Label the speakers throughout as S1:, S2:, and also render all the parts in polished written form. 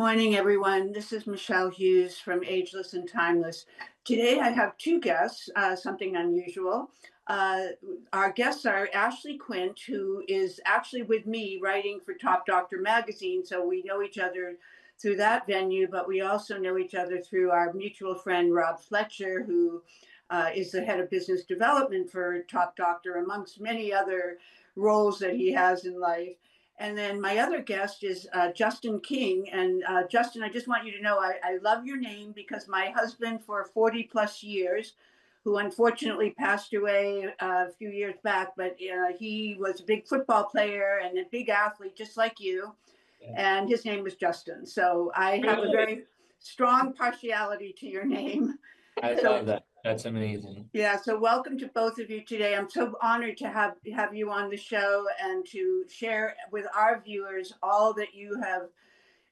S1: morning, everyone. This is Michele Hughes from Ageless and Timeless. Today, I have two guests, something unusual. Our guests are Ashleigh Quint, who is actually with me writing for Doctor Magazine, so we know each other through that venue, but we also know each other through our mutual friend, Rob Fletcher, who is the head of business development for Doctor, amongst many other roles that he has in life. And then my other guest is Justin King. And Justin, I just want you to know I love your name because my husband for 40 plus years, who unfortunately passed away a few years back, but he was a big football player and a big athlete, just like you. Yeah. And his name was Justin. So I have a very strong partiality to your name.
S2: I love that. That's amazing.
S1: Yeah, so welcome to both of you today. I'm so honored to have you on the show and to share with our viewers all that you have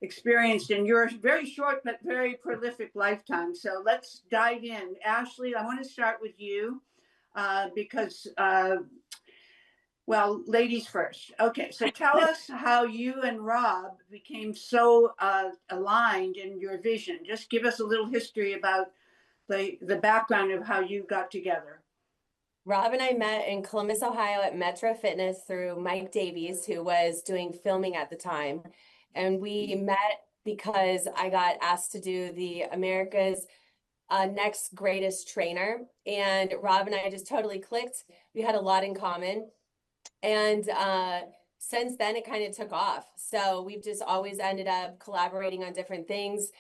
S1: experienced in your very short but very prolific lifetime. So let's dive in. Ashleigh, I want to start with you because, well, ladies first. Okay, so tell us how you and Rob became so aligned in your vision. Just give us a little history about the background of how you got together.
S3: Rob and I met in Columbus, Ohio at Metro Fitness through Mike Davies, who was doing filming at the time. And we met because I got asked to do the America's Next Greatest Trainer. And Rob and I just totally clicked. We had a lot in common. And since then, it kind of took off. So we've just always ended up collaborating on different things.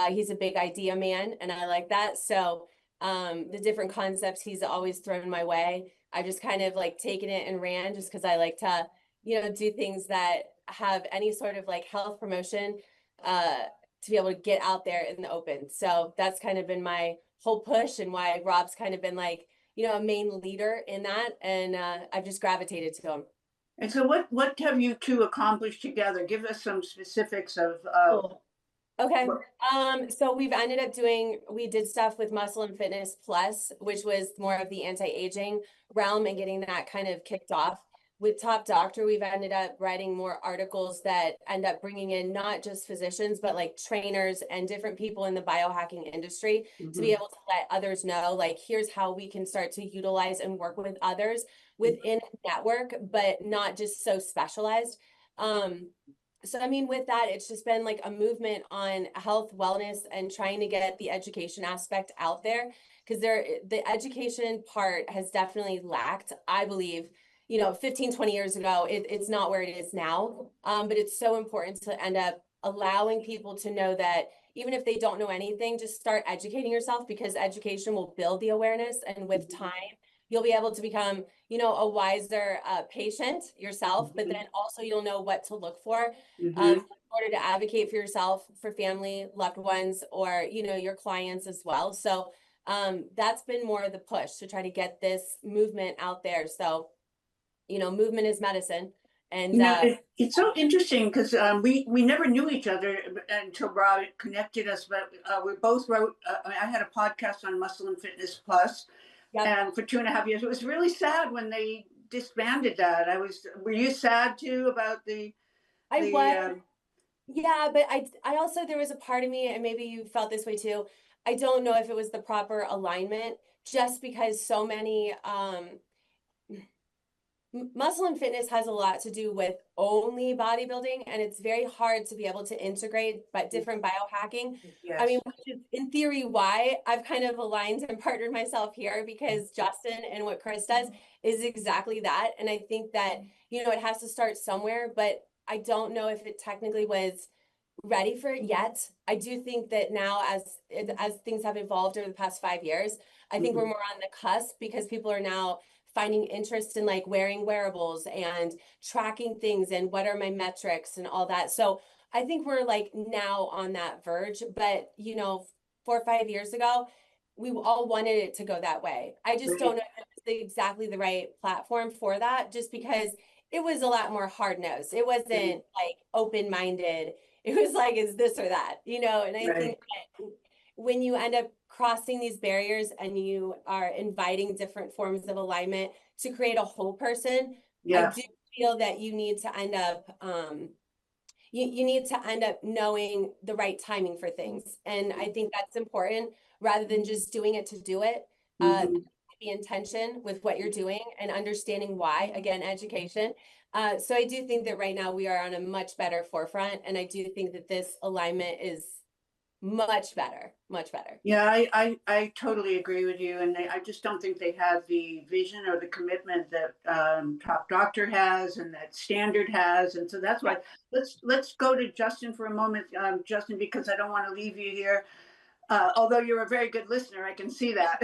S3: He's a big idea man, and I like that. So the different concepts he's always thrown my way, I just kind of like taken it and ran just because I like to, do things that have any sort of like health promotion to be able to get out there in the open. So that's kind of been my whole push and why Rob's kind of been like, a main leader in that. And I've just gravitated to him.
S1: And so what have you two accomplished together? Give us some specifics of
S3: Cool. Okay. So we've ended up we did stuff with Muscle and Fitness Plus, which was more of the anti-aging realm and getting that kind of kicked off. With Top Doctor, we've ended up writing more articles that end up bringing in not just physicians, but like trainers and different people in the biohacking industry to be able to let others know, like, here's how we can start to utilize and work with others within a network, but not just so specialized. So, I mean, with that, it's just been like a movement on health, wellness, and trying to get the education aspect out there because the education part has definitely lacked, I believe, 15, 20 years ago, it's not where it is now. But it's so important to end up allowing people to know that even if they don't know anything, just start educating yourself because education will build the awareness. And with time, you'll be able to become, a wiser patient yourself, but then also you'll know what to look for in order to advocate for yourself, for family, loved ones, or, your clients as well. So that's been more of the push to try to get this movement out there. So, movement is medicine. And
S1: it's so interesting because we never knew each other until Rob connected us, but we both wrote, I had a podcast on Muscle and Fitness Plus. Yep. And for 2.5 years, it was really sad when they disbanded that. Were you sad too about
S3: I was. Yeah, but I also, there was a part of me, and maybe you felt this way too. I don't know if it was the proper alignment just because so many, Muscle and Fitness has a lot to do with only bodybuilding, and it's very hard to be able to integrate but different biohacking. Yes. I mean, which is in theory why I've kind of aligned and partnered myself here because Justin and what Chris does is exactly that. And I think that, it has to start somewhere, but I don't know if it technically was ready for it yet. I do think that now as things have evolved over the past 5 years, I think we're more on the cusp because people are now finding interest in like wearing wearables and tracking things and what are my metrics and all that. So I think we're like now on that verge, but 4 or 5 years ago, we all wanted it to go that way. I just don't know if it was exactly the right platform for that, just because it was a lot more hard-nosed. It wasn't like open-minded. It was like, is this or that, and I think that when you end up crossing these barriers and you are inviting different forms of alignment to create a whole person, I do feel that you need to end up you need to end up knowing the right timing for things. And I think that's important rather than just doing it to do it. The intention with what you're doing and understanding why, again, education. So I do think that right now we are on a much better forefront. And I do think that this alignment is much better, much better.
S1: Yeah, I totally agree with you. And I just don't think they have the vision or the commitment that Top Doctor has and that Standard has. And so that's why let's go to Justin for a moment, Justin, because I don't want to leave you here. Although you're a very good listener, I can see that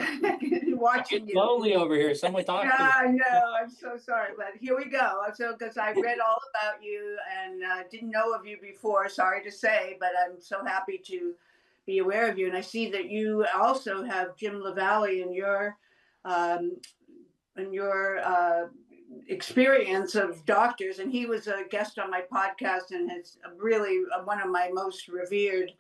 S1: watching you.
S2: Lonely over here. Someone talk to me.
S1: I know. I'm so sorry, but here we go. So, because I read all about you and didn't know of you before, sorry to say, but I'm so happy to be aware of you. And I see that you also have Jim LaValle in your experience of doctors, and he was a guest on my podcast and is really one of my most revered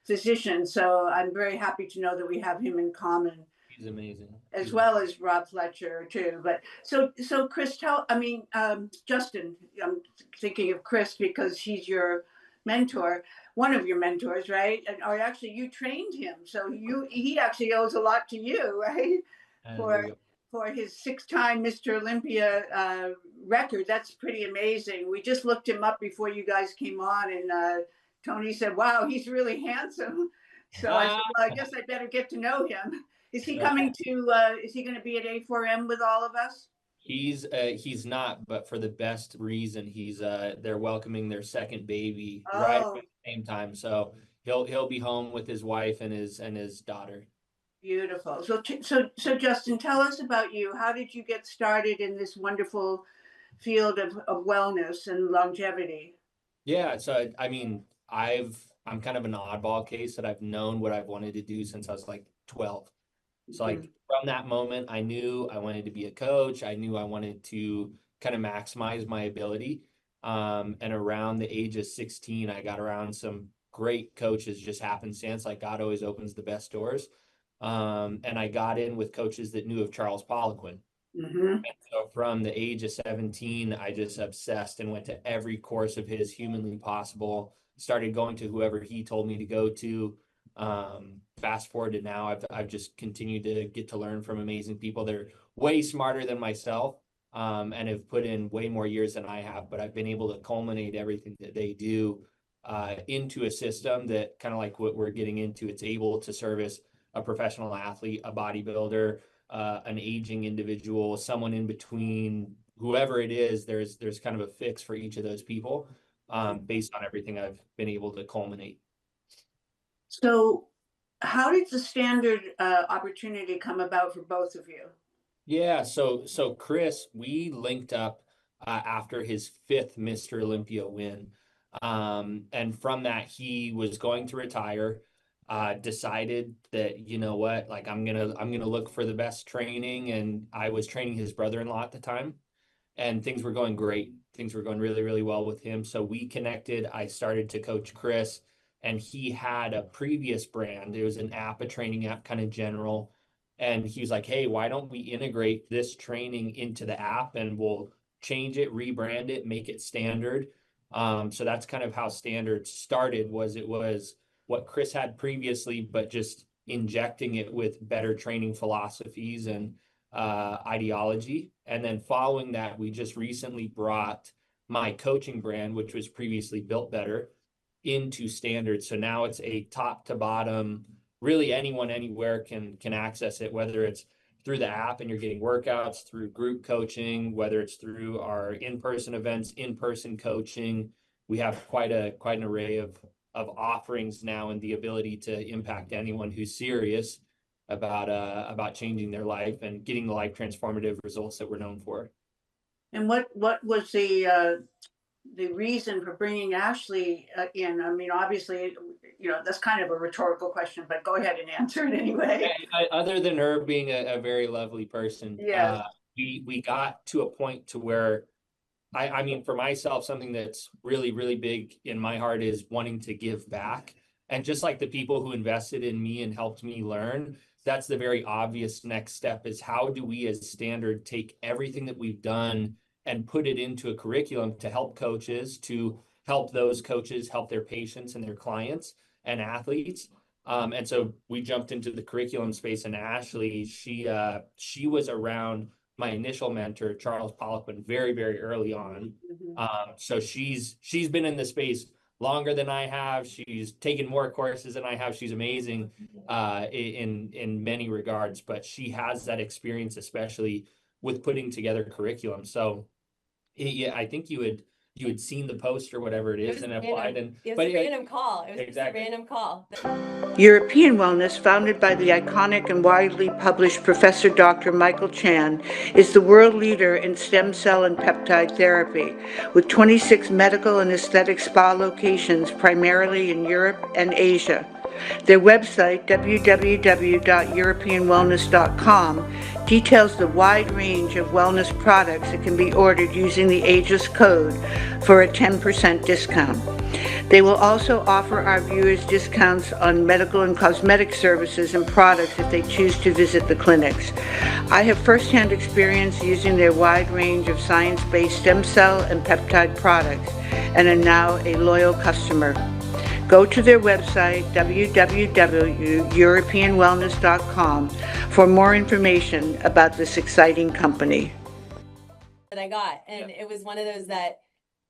S1: physician. So I'm very happy to know that we have him in common.
S2: He's amazing.
S1: As well as Rob Fletcher too. But so Chris, Justin, I'm thinking of Chris because he's your mentor, one of your mentors, right? Or actually you trained him. So he actually owes a lot to you, right? For his 6-time Mr. Olympia record. That's pretty amazing. We just looked him up before you guys came on, and Tony said, wow, he's really handsome. So I said, well, I guess I better get to know him. Is he coming to, is he going to be at A4M with all of us?
S2: He's not, but for the best reason. They're welcoming their second baby right at the same time. So he'll be home with his wife and his daughter.
S1: Beautiful. So Justin, tell us about you. How did you get started in this wonderful field of wellness and longevity?
S2: Yeah. So, I mean, I'm kind of an oddball case that I've known what I've wanted to do since I was like 12. So like from that moment, I knew I wanted to be a coach. I knew I wanted to kind of maximize my ability. And around the age of 16, I got around some great coaches, just happenstance, like God always opens the best doors. And I got in with coaches that knew of Charles Poliquin. And so from the age of 17, I just obsessed and went to every course of his humanly possible, started going to whoever he told me to go to. Fast forward to now, I've just continued to get to learn from amazing people. They're way smarter than myself, and have put in way more years than I have, but I've been able to culminate everything that they do into a system that, kind of like what we're getting into, it's able to service a professional athlete, a bodybuilder, an aging individual, someone in between, whoever it is. There's kind of a fix for each of those people based on everything I've been able to culminate.
S1: So how did the Standard opportunity come about for both of you?
S2: Yeah, so Chris, we linked up after his 5th Mr. Olympia win. And from that, he was going to retire, decided that, you know what, like I'm gonna look for the best training. And I was training his brother-in-law at the time, and things were going great. Things were going really, really well with him. So we connected. I started to coach Chris, and he had a previous brand. It was an app, a training app, kind of general. And he was like, hey, why don't we integrate this training into the app, and we'll change it, rebrand it, make it Standard. So that's kind of how Standard started. It was what Chris had previously, but just injecting it with better training philosophies and ideology. And then following that, we just recently brought my coaching brand, which was previously Built Better, into Standard. So now it's a top to bottom, really anyone anywhere can access it, whether it's through the app and you're getting workouts, through group coaching, whether it's through our in-person events, in-person coaching. We have quite an array of offerings now, and the ability to impact anyone who's serious about changing their life and getting the life transformative results that we're known for.
S1: And what was the reason for bringing Ashleigh in? I mean, obviously, that's kind of a rhetorical question, but go ahead and answer it anyway.
S2: Other than her being a very lovely person,
S1: yes.
S2: We got to a point to where, I mean, for myself, something that's really, really big in my heart is wanting to give back. And just like the people who invested in me and helped me learn, that's the very obvious next step, is how do we as Standard take everything that we've done and put it into a curriculum to help coaches, to help those coaches help their patients and their clients and athletes. And so we jumped into the curriculum space, and Ashleigh, she was around my initial mentor, Charles Poliquin, very, very early on. So she's been in the space longer than I have. She's taken more courses than I have. She's amazing in many regards, but she has that experience, especially with putting together curriculum. So yeah, I think you had seen the post or whatever it is and applied. And
S3: it was a random call. It was
S2: exactly.
S3: a random call.
S1: European Wellness, founded by the iconic and widely published Professor Dr. Michael Chan, is the world leader in stem cell and peptide therapy, with 26 medical and aesthetic spa locations primarily in Europe and Asia. Their website, www.europeanwellness.com, details the wide range of wellness products that can be ordered using the Ageless code for a 10% discount. They will also offer our viewers discounts on medical and cosmetic services and products if they choose to visit the clinics. I have firsthand experience using their wide range of science-based stem cell and peptide products and am now a loyal customer. Go to their website, www.europeanwellness.com, for more information about this exciting company.
S3: That I got, and it was one of those that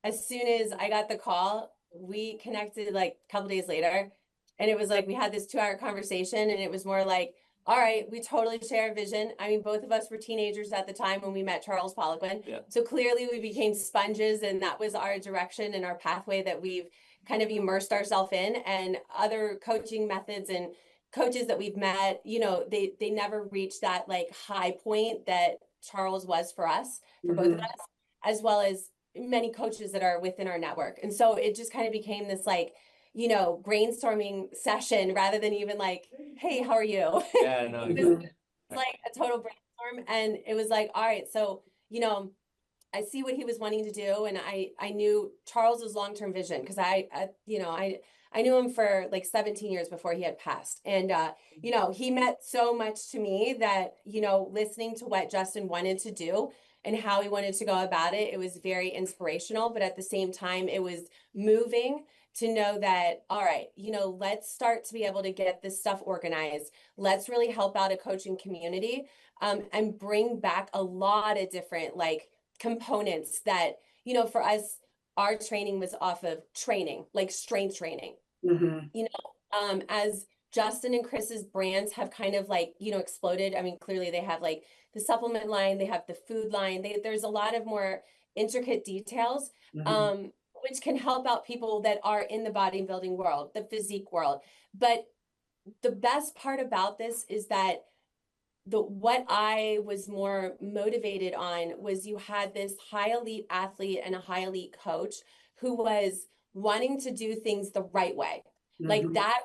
S3: as soon as I got the call, we connected like a couple days later, and it was like we had this 2-hour conversation, and it was more like, all right, we totally share a vision. I mean, both of us were teenagers at the time when we met Charles Poliquin. So clearly we became sponges, and that was our direction and our pathway that we've kind of immersed ourselves in. And other coaching methods and coaches that we've met, you know, they never reached that like high point that Charles was for us, for both of us, as well as many coaches that are within our network. And so it just kind of became this like, you know, brainstorming session rather than even like, hey, how are you?
S2: Yeah, no,
S3: It was like a total brainstorm. And it was like, all right, so, you know, I see what he was wanting to do. And I knew Charles's long-term vision, because I knew him for like 17 years before he had passed. And, you know, he meant so much to me that, you know, listening to what Justin wanted to do and how he wanted to go about it, it was very inspirational. But at the same time, it was moving to know that, all right, you know, let's start to be able to get this stuff organized. Let's really help out a coaching community, and bring back a lot of different like components that, you know, for us, our training was off of training, like strength training. You know, as Justin and Chris's brands have kind of like, you know, exploded. I mean, clearly they have like the supplement line, they have the food line. There's a lot of more intricate details, which can help out people that are in the bodybuilding world, the physique world. But the best part about this is that what I was more motivated on was you had this high elite athlete and a high elite coach who was wanting to do things the right way. Like that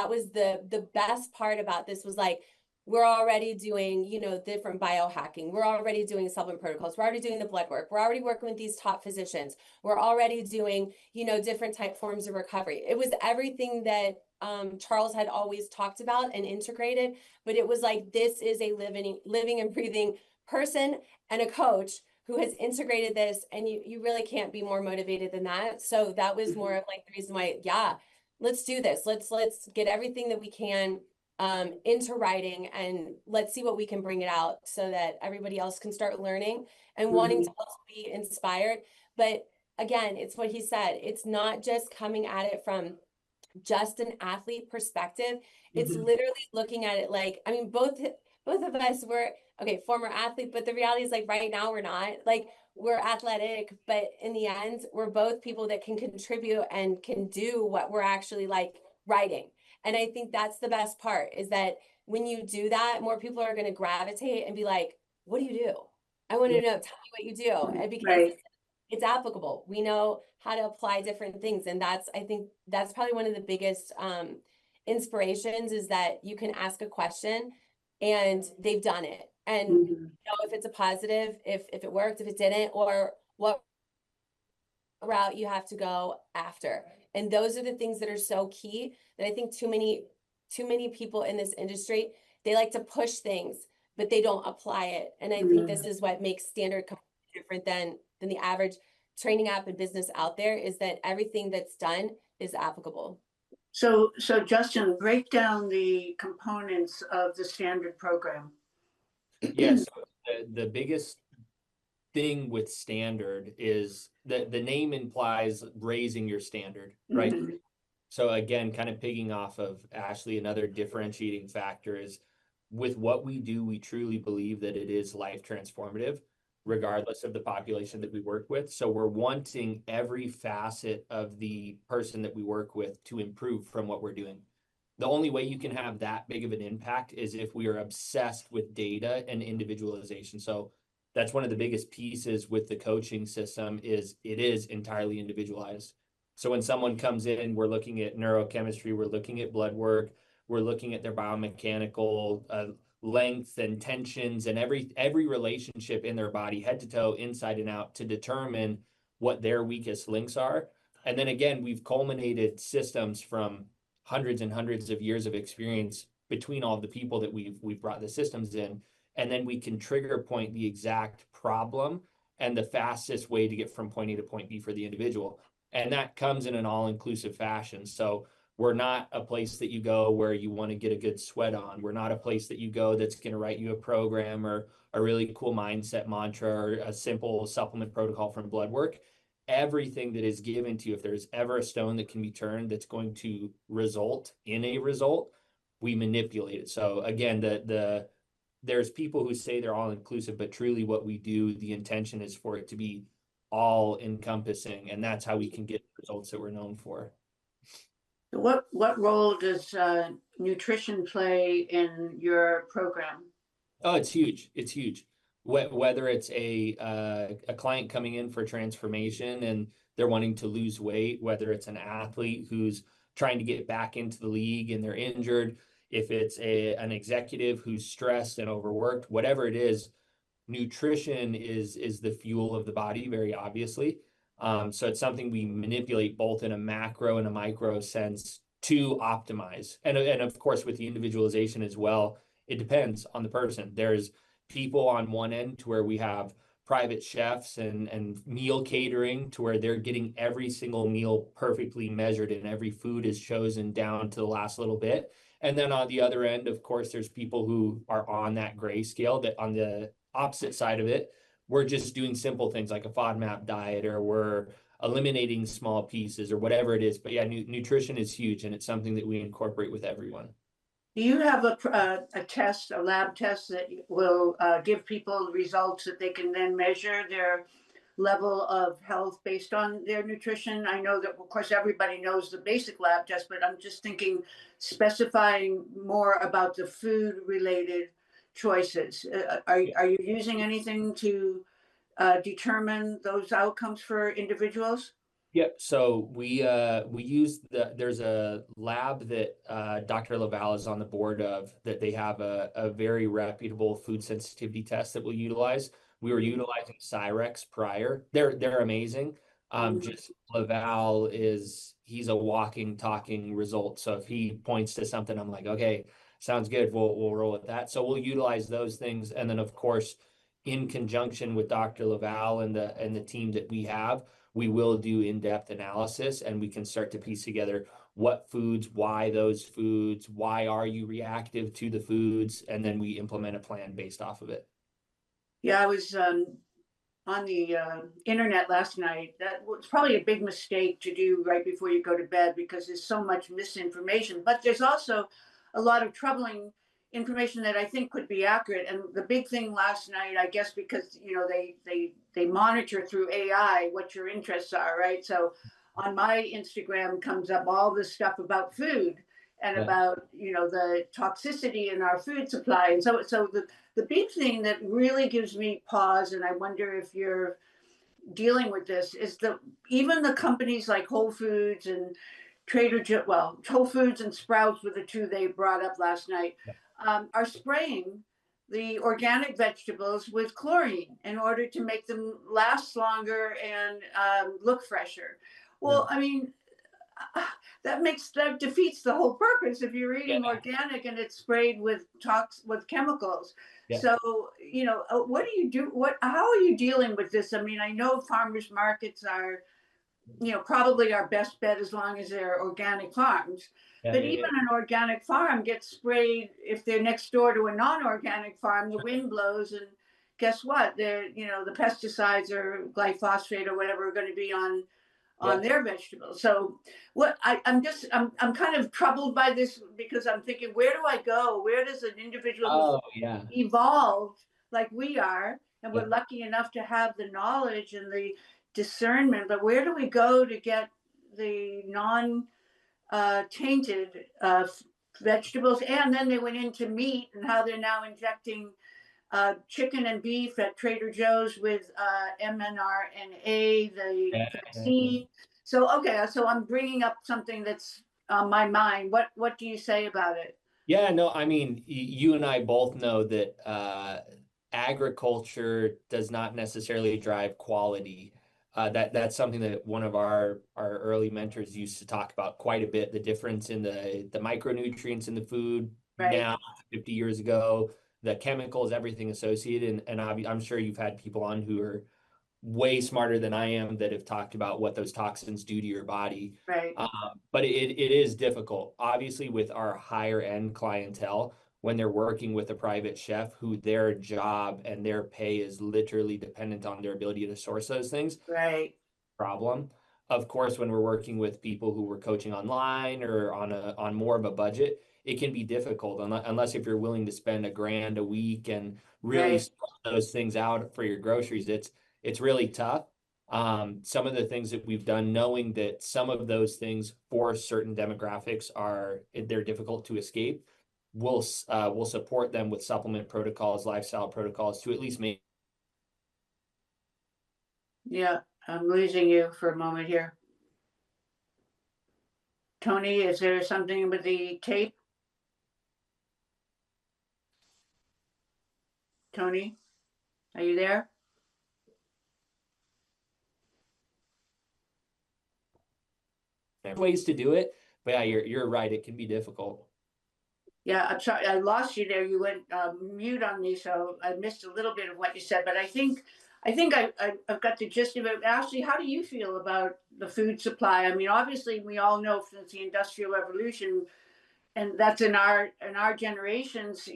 S3: was the best part about this, was like, we're already doing, you know, different biohacking. We're already doing supplement protocols. We're already doing the blood work. We're already working with these top physicians. We're already doing, you know, different type forms of recovery. It was everything that Charles had always talked about and integrated, but it was like, this is a living and breathing person and a coach who has integrated this, and you really can't be more motivated than that. So that was more of like the reason why, yeah, let's do this. Let's get everything that we can into writing, and let's see what we can bring it out so that everybody else can start learning and wanting to also be inspired. But again, it's what he said. It's not just coming at it from just an athlete perspective. It's literally looking at it like, I mean, both of us were, okay, former athlete, but the reality is like right now we're not. Like, we're athletic, but in the end, we're both people that can contribute and can do what we're actually like writing. And I think that's the best part, is that when you do that, more people are going to gravitate and be like, what do you do? I want to know, tell me what you do. And because it's applicable. We know how to apply different things. And I think that's probably one of the biggest inspirations, is that you can ask a question and they've done it. And you know if it's a positive, if it worked, if it didn't, or what route you have to go after. And those are the things that are so key, that I think too many people in this industry, they like to push things, but they don't apply it. And I think this is what makes standard different than the average training app and business out there is that everything that's done is applicable.
S1: So Justin, break down the components of the standard program.
S2: Yes, the biggest thing with standard is that the name implies raising your standard, right?
S1: Mhm.
S2: So again, kind of pigging off of Ashleigh, another differentiating factor is with what we do, we truly believe that it is life transformative, regardless of the population that we work with. So we're wanting every facet of the person that we work with to improve from what we're doing. The only way you can have that big of an impact is if we are obsessed with data and individualization. So that's one of the biggest pieces with the coaching system is it is entirely individualized. So when someone comes in, we're looking at neurochemistry, we're looking at blood work, we're looking at their biomechanical length and tensions and every relationship in their body, head to toe, inside and out, to determine what their weakest links are. And then again, we've culminated systems from hundreds and hundreds of years of experience between all the people that we've brought the systems in. And then we can trigger point the exact problem and the fastest way to get from point A to point B for the individual. And that comes in an all-inclusive fashion. So we're not a place that you go where you want to get a good sweat on. We're not a place that you go that's going to write you a program or a really cool mindset mantra or a simple supplement protocol from blood work. Everything that is given to you, if there's ever a stone that can be turned that's going to result in a result, we manipulate it. So again, there's people who say they're all inclusive, but truly what we do, the intention is for it to be all encompassing, and that's how we can get results that we're known for.
S1: What role does nutrition play in your program?
S2: Oh, it's huge. It's huge. Whether it's a client coming in for transformation and they're wanting to lose weight, whether it's an athlete who's trying to get back into the league and they're injured, if it's an executive who's stressed and overworked, whatever it is, nutrition is the fuel of the body, very obviously. So it's something we manipulate both in a macro and a micro sense to optimize. And of course, with the individualization as well, it depends on the person. There's people on one end to where we have private chefs and meal catering to where they're getting every single meal perfectly measured and every food is chosen down to the last little bit. And then on the other end, of course, there's people who are on that gray scale, that on the opposite side of it, we're just doing simple things like a FODMAP diet, or we're eliminating small pieces or whatever it is. But yeah, nutrition is huge, and it's something that we incorporate with everyone.
S1: Do you have a test, a lab test that will give people results that they can then measure their level of health based on their nutrition? I know that, of course, everybody knows the basic lab test, but I'm just thinking specifying more about the food related choices. Are you using anything to determine those outcomes for individuals?
S2: Yep. So we use there's a lab that Dr. Laval is on the board of, that they have a very reputable food sensitivity test that we'll utilize. We were utilizing Cyrex prior. They're amazing. Just Laval he's a walking, talking result. So if he points to something, I'm like, okay, sounds good. We'll roll with that. So we'll utilize those things. And then of course, in conjunction with Dr. Laval and the team that we have, we will do in-depth analysis, and we can start to piece together what foods, why those foods, why are you reactive to the foods, and then we implement a plan based off of it.
S1: Yeah, I was on the internet last night. That was probably a big mistake to do right before you go to bed, because there's so much misinformation, but there's also a lot of troubling information that I think could be accurate. And the big thing last night, I guess, because they monitor through AI what your interests are, right? So on my Instagram comes up all this stuff about food and about the toxicity in our food supply. And so the big thing that really gives me pause, and I wonder if you're dealing with this, is even the companies like Whole Foods and Whole Foods and Sprouts were the two they brought up last night, are spraying the organic vegetables with chlorine in order to make them last longer and look fresher. Well, I mean, that defeats the whole purpose if you're eating organic and it's sprayed with chemicals.
S2: Yeah.
S1: So, what do you do? How are you dealing with this? I mean, I know farmers markets are, probably our best bet as long as they're organic farms.
S2: Yeah,
S1: But
S2: yeah,
S1: even
S2: yeah.
S1: an organic farm gets sprayed if they're next door to a non-organic farm, the wind blows and guess what? The pesticides or glyphosate or whatever are going to be on
S2: Yeah.
S1: their vegetables. So I'm kind of troubled by this because I'm thinking, where do I go? Where does an individual who's
S2: Oh, yeah.
S1: evolved like we are, and
S2: Yeah.
S1: we're lucky enough to have the knowledge and the discernment, but where do we go to get the non tainted vegetables? And then they went into meat and how they're now injecting chicken and beef at Trader Joe's with mRNA, the
S2: Yeah, yeah, yeah.
S1: vaccine. So, okay, so I'm bringing up something that's on my mind. What do you say about it?
S2: Yeah, no, I mean, you and I both know that agriculture does not necessarily drive quality. That's something that one of our early mentors used to talk about quite a bit, the difference in the micronutrients in the food
S1: Right,
S2: now, 50 years ago, the chemicals, everything associated. And I'm sure you've had people on who are way smarter than I am that have talked about what those toxins do to your body.
S1: right,
S2: But it is difficult. Obviously, with our higher end clientele, when they're working with a private chef who their job and their pay is literally dependent on their ability to source those things,
S1: right.
S2: problem. Of course, when we're working with people who we're coaching online or on more of a budget, it can be difficult unless if you're willing to spend $1,000 a week and really
S1: Right.
S2: sort those things out for your groceries. It's really tough. Some of the things that we've done, knowing that some of those things for certain demographics they're difficult to escape, we'll support them with supplement protocols, lifestyle protocols to at least make.
S1: Yeah, I'm losing you for a moment here. Tony, is there something with the tape? Tony, are you there?
S2: Ways to do it, but yeah, you're right. It can be difficult.
S1: Yeah, I'm sorry, I lost you there. You went mute on me, so I missed a little bit of what you said. But I've got the gist of it. Ashley, how do you feel about the food supply? I mean, obviously, we all know since the Industrial Revolution, and that's in our generations.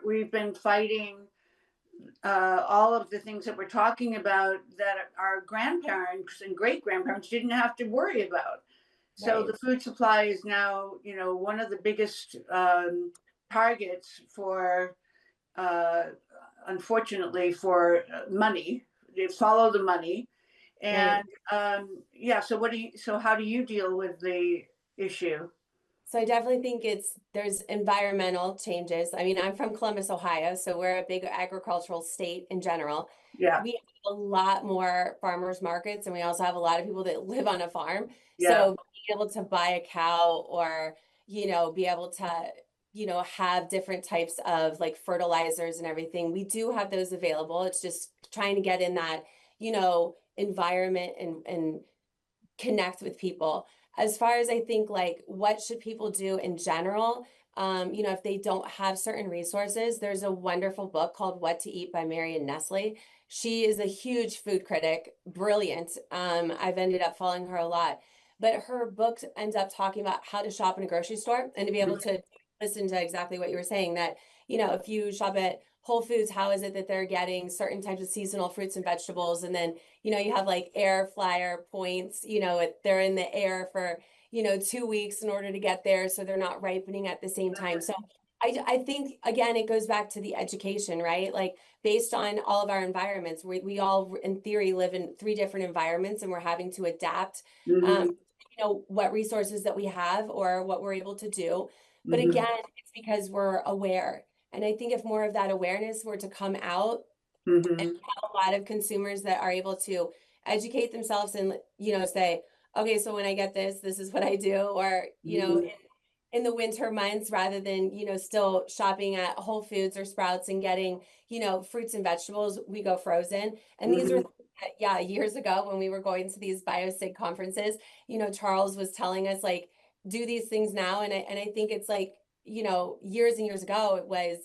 S1: We've been fighting all of the things that we're talking about that our grandparents and great grandparents didn't have to worry about. So
S3: Right.
S1: the food supply is now, one of the biggest targets for, uh, unfortunately, for money. They follow the money,
S3: Right.
S1: and yeah. So how do you deal with the issue?
S3: So I definitely think there's environmental changes. I mean, I'm from Columbus, Ohio, so we're a big agricultural state in general.
S1: Yeah,
S3: We have a lot more farmers markets, and we also have a lot of people that live on a farm.
S1: yeah,
S3: So being able to buy a cow or, be able to, have different types of like fertilizers and everything. We do have those available. It's just trying to get in that, environment and connect with people. As far as I think like what should people do in general, if they don't have certain resources, there's a wonderful book called What to Eat by Marion Nestle. She is a huge food critic, brilliant. I've ended up following her a lot, but her book ends up talking about how to shop in a grocery store and to be able to listen to exactly what you were saying, that, if you shop at Whole Foods, how is it that they're getting certain types of seasonal fruits and vegetables? And then, you have like air flyer points, they're in the air for, 2 weeks in order to get there. So they're not ripening at the same time. So I think, again, it goes back to the education, right? Like based on all of our environments, we all in theory live in 3 different environments and we're having to adapt,
S1: mm-hmm,
S3: what resources that we have or what we're able to do. But
S1: mm-hmm,
S3: again, it's because we're aware. And I think if more of that awareness were to come out and
S1: mm-hmm,
S3: have a lot of consumers that are able to educate themselves and, say, okay, so when I get this is what I do, or,
S1: mm-hmm,
S3: in the winter months, rather than, still shopping at Whole Foods or Sprouts and getting, fruits and vegetables, we go frozen. And these
S1: mm-hmm.
S3: were, yeah, years ago when we were going to these biosig conferences, Charles was telling us like, do these things now. And I think it's like, years and years ago, it was,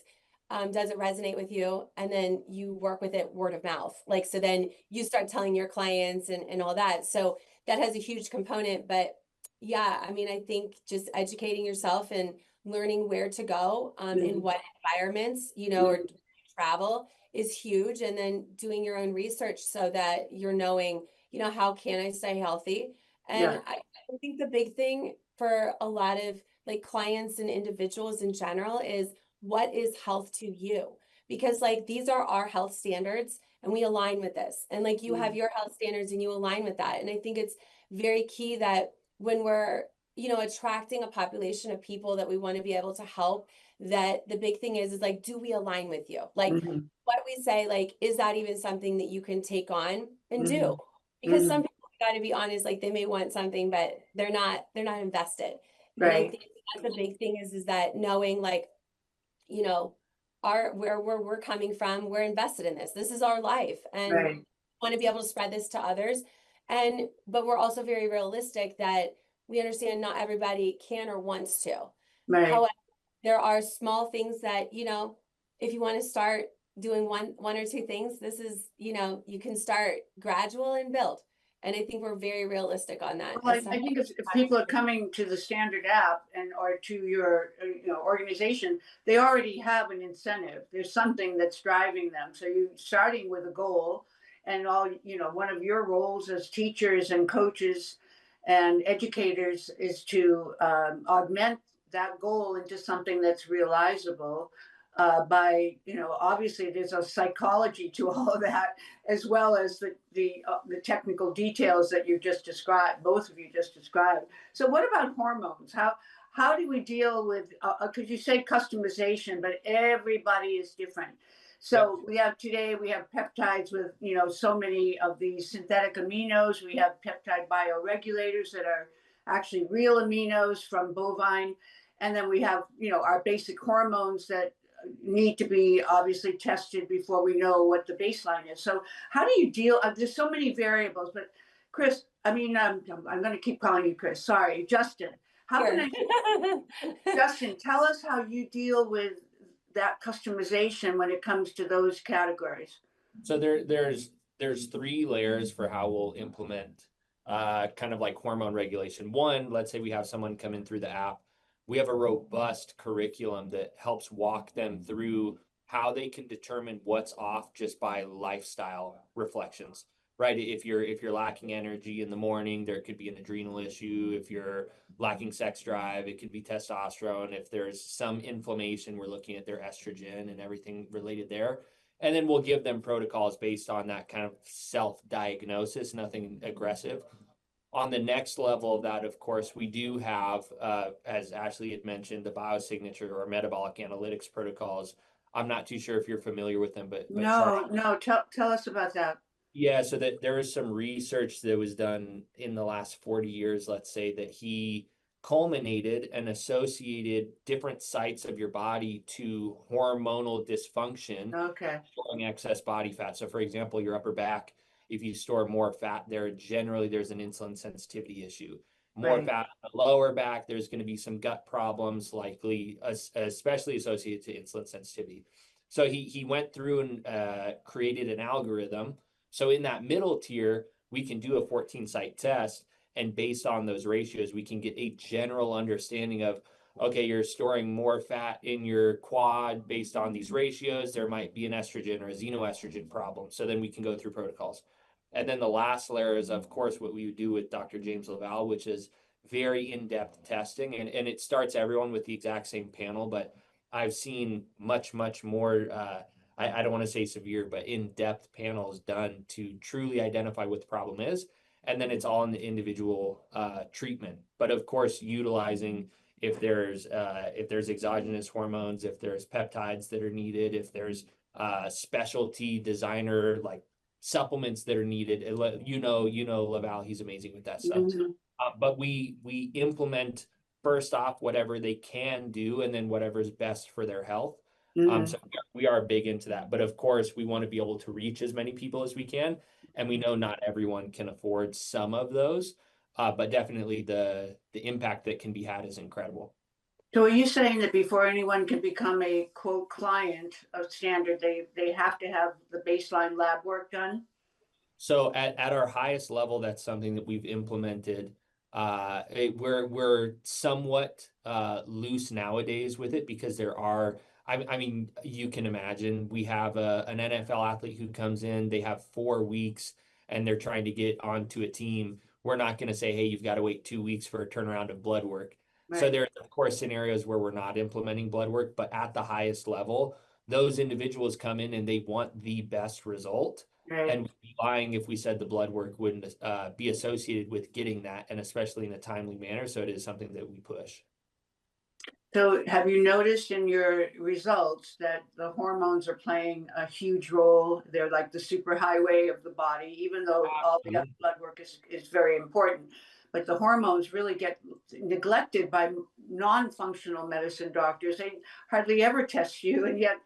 S3: Does it resonate with you? And then you work with it word of mouth. Like, so then you start telling your clients and all that. So that has a huge component. But yeah, I mean, I think just educating yourself and learning where to go in what environments, you know, or travel is huge. And then doing your own research so that you're knowing, you know, how can I stay healthy? And
S1: Yeah.
S3: I think the big thing for a lot of like clients and individuals in general is, what is health to you? Because like these are our health standards and we align with this. And like you have your health standards and you align with that. And I think it's very key that when we're, you know, attracting a population of people that we want to be able to help, that the big thing is like, do we align with you? Like what we say, like, is that even something that you can take on and do? Because some people, got to be honest, like they may want something, but they're not invested. And I think that's the big thing is that knowing like, you know, where we're coming from, we're invested in this. This is our life and want to be able to spread this to others. And, but we're also very realistic that we understand not everybody can or wants to. However, there are small things that, you know, if you want to start doing one or two things, this is, you know, you can start gradual and build. And I think we're very realistic on that.
S1: Well, I think if people are coming to the Standard app and or to your organization, they already have an incentive. There's something that's driving them. So you're starting with a goal, and all one of your roles as teachers and coaches and educators is to augment that goal into something that's realizable. By obviously there's a psychology to all of that, as well as the technical details that you just described, both of you just described. So what about hormones? How do we deal with, because you say customization, but everybody is different. So we have peptides with so many of these synthetic aminos. We have peptide bioregulators that are actually real aminos from bovine, and then we have our basic hormones that need to be obviously tested before we know what the baseline is. So how do you deal? There's so many variables, but Chris, I'm going to keep calling you Chris. Sorry, Justin. Justin, tell us how you deal with that customization when it comes to those categories.
S2: So there's three layers for how we'll implement kind of like hormone regulation. One, let's say we have someone come in through the app. We have a robust curriculum that helps walk them through how they can determine what's off just by lifestyle reflections, right? If you're lacking energy in the morning, there could be an adrenal issue. If you're lacking sex drive, it could be testosterone. If there's some inflammation, we're looking at their estrogen and everything related there. And then we'll give them protocols based on that kind of self-diagnosis, nothing aggressive. On the next level of that, of course, we do have, as Ashleigh had mentioned, the biosignature or metabolic analytics protocols. I'm not too sure if you're familiar with them, but
S1: no, tell us about that.
S2: Yeah, so that there is some research that was done in the last 40 years, let's say, that he culminated and associated different sites of your body to hormonal dysfunction, storing excess body fat. So for example, your upper back, if you store more fat there, generally there's an insulin sensitivity issue. More fat on the lower back, there's going to be some gut problems, likely, especially associated to insulin sensitivity. So he went through and created an algorithm. So in that middle tier, we can do a 14-site test, and based on those ratios, we can get a general understanding of, okay, you're storing more fat in your quad based on these ratios. There might be an estrogen or a xenoestrogen problem. So then we can go through protocols. And then the last layer is, of course, what we would do with Dr. James Laval, which is very in-depth testing. And it starts everyone with the exact same panel, but I've seen much, much more, I don't want to say severe, but in-depth panels done to truly identify what the problem is. And then it's all in the individual treatment. But of course, utilizing if there's exogenous hormones, if there's peptides that are needed, if there's specialty designer like supplements that are needed. Laval, he's amazing with that stuff. But we implement first off whatever they can do, and then whatever's best for their health. So we are big into that. But of course, we want to be able to reach as many people as we can. And we know not everyone can afford some of those, but definitely the impact that can be had is incredible.
S1: So are you saying that before anyone can become a quote client of Standard, they have to have the baseline lab work done?
S2: So at our highest level, that's something that we've implemented. We're somewhat loose nowadays with it because there are, I mean, you can imagine we have an NFL athlete who comes in, they have 4 weeks and they're trying to get onto a team. We're not going to say, hey, you've got to wait 2 weeks for a turnaround of blood work. So
S1: Right.
S2: there's, of course, scenarios where we're not implementing blood work, but at the highest level, those individuals come in and they want the best result.
S1: Right.
S2: And we'd be lying if we said the blood work wouldn't be associated with getting that, and especially in a timely manner. So it is something that we push.
S1: So have you noticed in your results that the hormones are playing a huge role? They're like the superhighway of the body, even though all the other blood work is very important. But the hormones really get neglected by non-functional medicine doctors. They hardly ever test you, and yet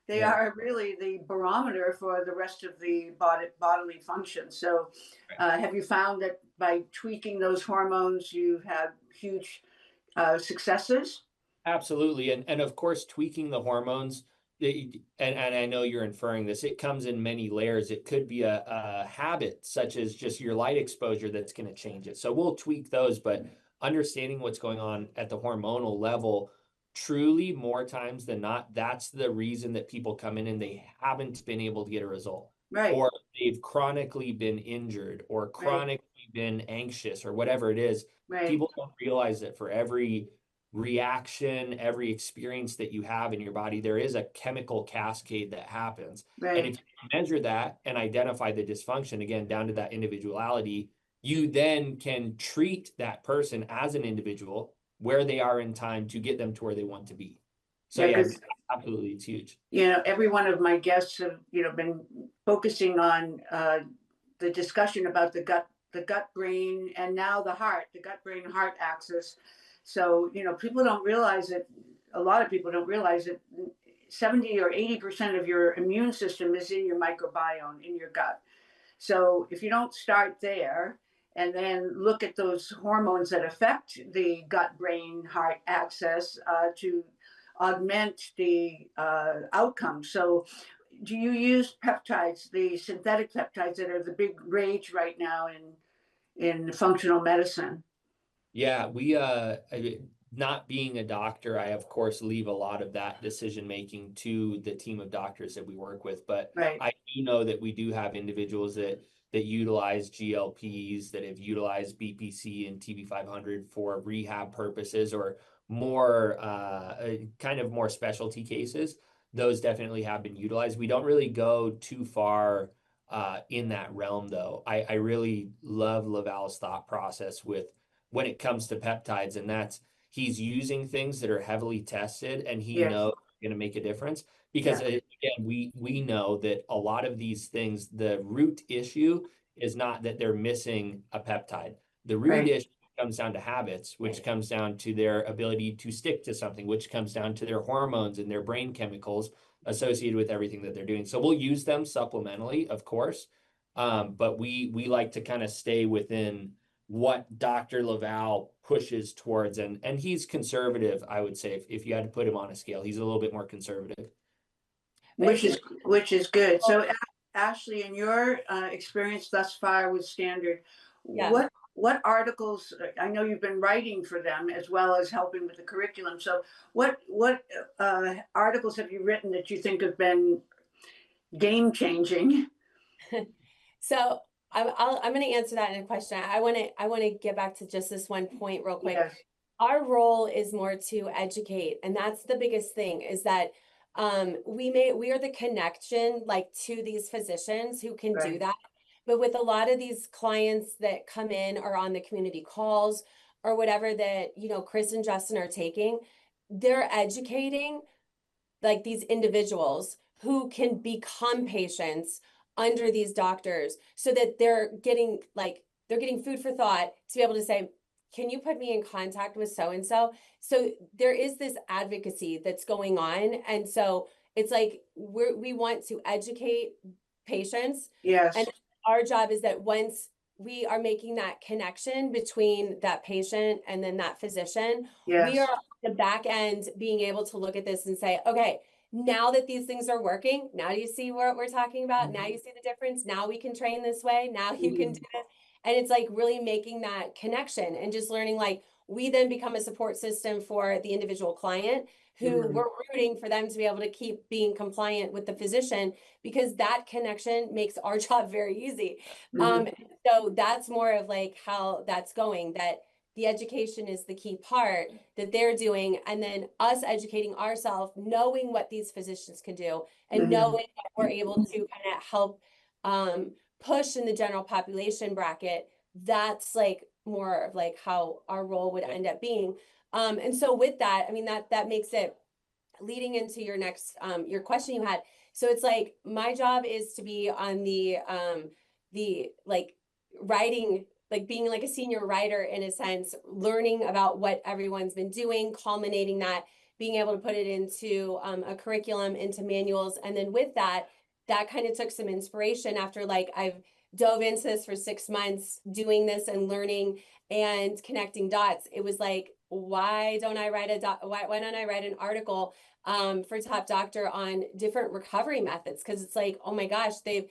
S1: they are really the barometer for the rest of the bodily function. So have you found that by tweaking those hormones, you've had huge successes?
S2: Absolutely. And of course, tweaking the hormones, and I know you're inferring this, it comes in many layers. It could be a habit, such as just your light exposure, that's going to change it. So we'll tweak those, but understanding what's going on at the hormonal level, truly more times than not, that's the reason that people come in and they haven't been able to get a result.
S1: Right.
S2: Or they've chronically been injured or chronically been anxious or whatever it is.
S1: Right.
S2: People don't realize that for every reaction, every experience that you have in your body, there is a chemical cascade that happens.
S1: Right.
S2: And if you measure that and identify the dysfunction, again, down to that individuality, you then can treat that person as an individual where they are in time to get them to where they want to be. So yeah, absolutely, it's huge.
S1: You know, every one of my guests have, been focusing on the discussion about the gut brain, and now the heart, the gut brain heart axis. So, people don't realize that, a lot of people don't realize that 70 or 80% of your immune system is in your microbiome, in your gut. So if you don't start there and then look at those hormones that affect the gut brain heart axis to augment the outcome. So do you use peptides, the synthetic peptides that are the big rage right now in functional medicine?
S2: Yeah, not being a doctor, I of course leave a lot of that decision making to the team of doctors that we work with. But I do know that we do have individuals that utilize GLPs, that have utilized BPC and TB500 for rehab purposes, or more kind of more specialty cases. Those definitely have been utilized. We don't really go too far in that realm, though. I really love Laval's thought process with when it comes to peptides, and that's he's using things that are heavily tested and he knows going to make a difference. Because again, we know that a lot of these things, the root issue is not that they're missing a peptide. The root issue comes down to habits, which comes down to their ability to stick to something, which comes down to their hormones and their brain chemicals associated with everything that they're doing. So we'll use them supplementally, of course, but we like to kind of stay within what Dr. Laval pushes towards, and he's conservative, I would say. If you had to put him on a scale, he's a little bit more conservative.
S1: Which is good. So Ashleigh, in your experience thus far with Standard, what articles, I know you've been writing for them as well as helping with the curriculum. So what articles have you written that you think have been game changing?
S3: So I'm going to answer that in a question. I want to get back to just this one point real quick.
S1: Yes.
S3: Our role is more to educate, and that's the biggest thing, is that we are the connection, like, to these physicians who can do that. But with a lot of these clients that come in or on the community calls or whatever that, Chris and Justin are taking, they're educating, like, these individuals who can become patients under these doctors, so that they're getting food for thought to be able to say, can you put me in contact with so-and-so? So there is this advocacy that's going on. And so it's like, we want to educate patients.
S1: Yes.
S3: And our job is that once we are making that connection between that patient and then that physician, we are the back end being able to look at this and say, okay, now that these things are working, now do you see what we're talking about? Now you see the difference. Now we can train this way. Now you can do this. And it's like really making that connection and just learning, like, we then become a support system for the individual client who we're rooting for them to be able to keep being compliant with the physician, because that connection makes our job very easy. So that's more of like how that's going, that the education is the key part that they're doing, and then us educating ourselves, knowing what these physicians can do, and knowing that we're able to kind of help push in the general population bracket. That's like more of like how our role would end up being. And so with that, I mean, that makes it, leading into your next your question you had. So it's like my job is to be on the like writing, like being like a senior writer in a sense, learning about what everyone's been doing, culminating that, being able to put it into a curriculum, into manuals. And then with that kind of took some inspiration after, like, I've dove into this for 6 months, doing this and learning and connecting dots. It was like, why don't I write why don't I write an article for Top Doctor on different recovery methods? Because it's like, oh my gosh, they've,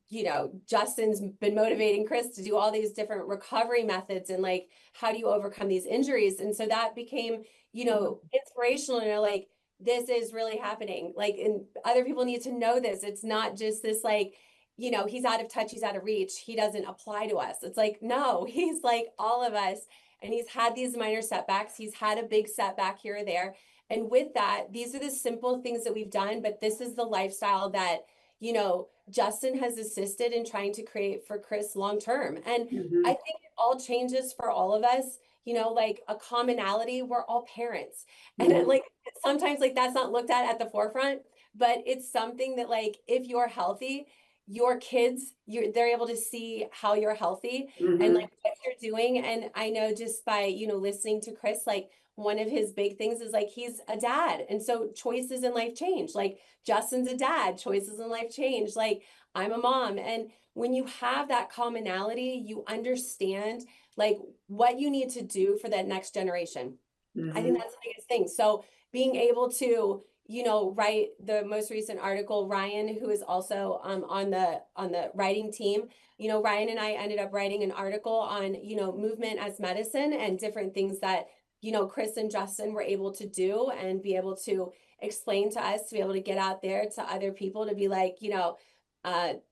S3: you know, Justin's been motivating Chris to do all these different recovery methods, and like, how do you overcome these injuries? And so that became, you know, inspirational, and like, this is really happening. Like, and other people need to know this. It's not just this, like, you know, he's out of touch, he's out of reach, he doesn't apply to us. It's like, no, he's like all of us. And he's had these minor setbacks. He's had a big setback here or there. And with that, these are the simple things that we've done, but this is the lifestyle that, you know, Justin has assisted in trying to create for Chris long term. And I think it all changes for all of us, you know, like a commonality, we're all parents. And then, like, sometimes like that's not looked at the forefront, but it's something that, like, if you're healthy, your kids, they're able to see how you're healthy and like what you're doing. And I know just by, you know, listening to Chris, like, one of his big things is like, he's a dad. And so choices in life change. Like, Justin's a dad, choices in life change. Like, I'm a mom. And when you have that commonality, you understand like what you need to do for that next generation. I think that's the biggest thing. So being able to, you know, write the most recent article, Ryan, who is also on the writing team, you know, Ryan and I ended up writing an article on, you know, movement as medicine and different things that, you know, Chris and Justin were able to do and be able to explain to us, to be able to get out there to other people, to be like, you know,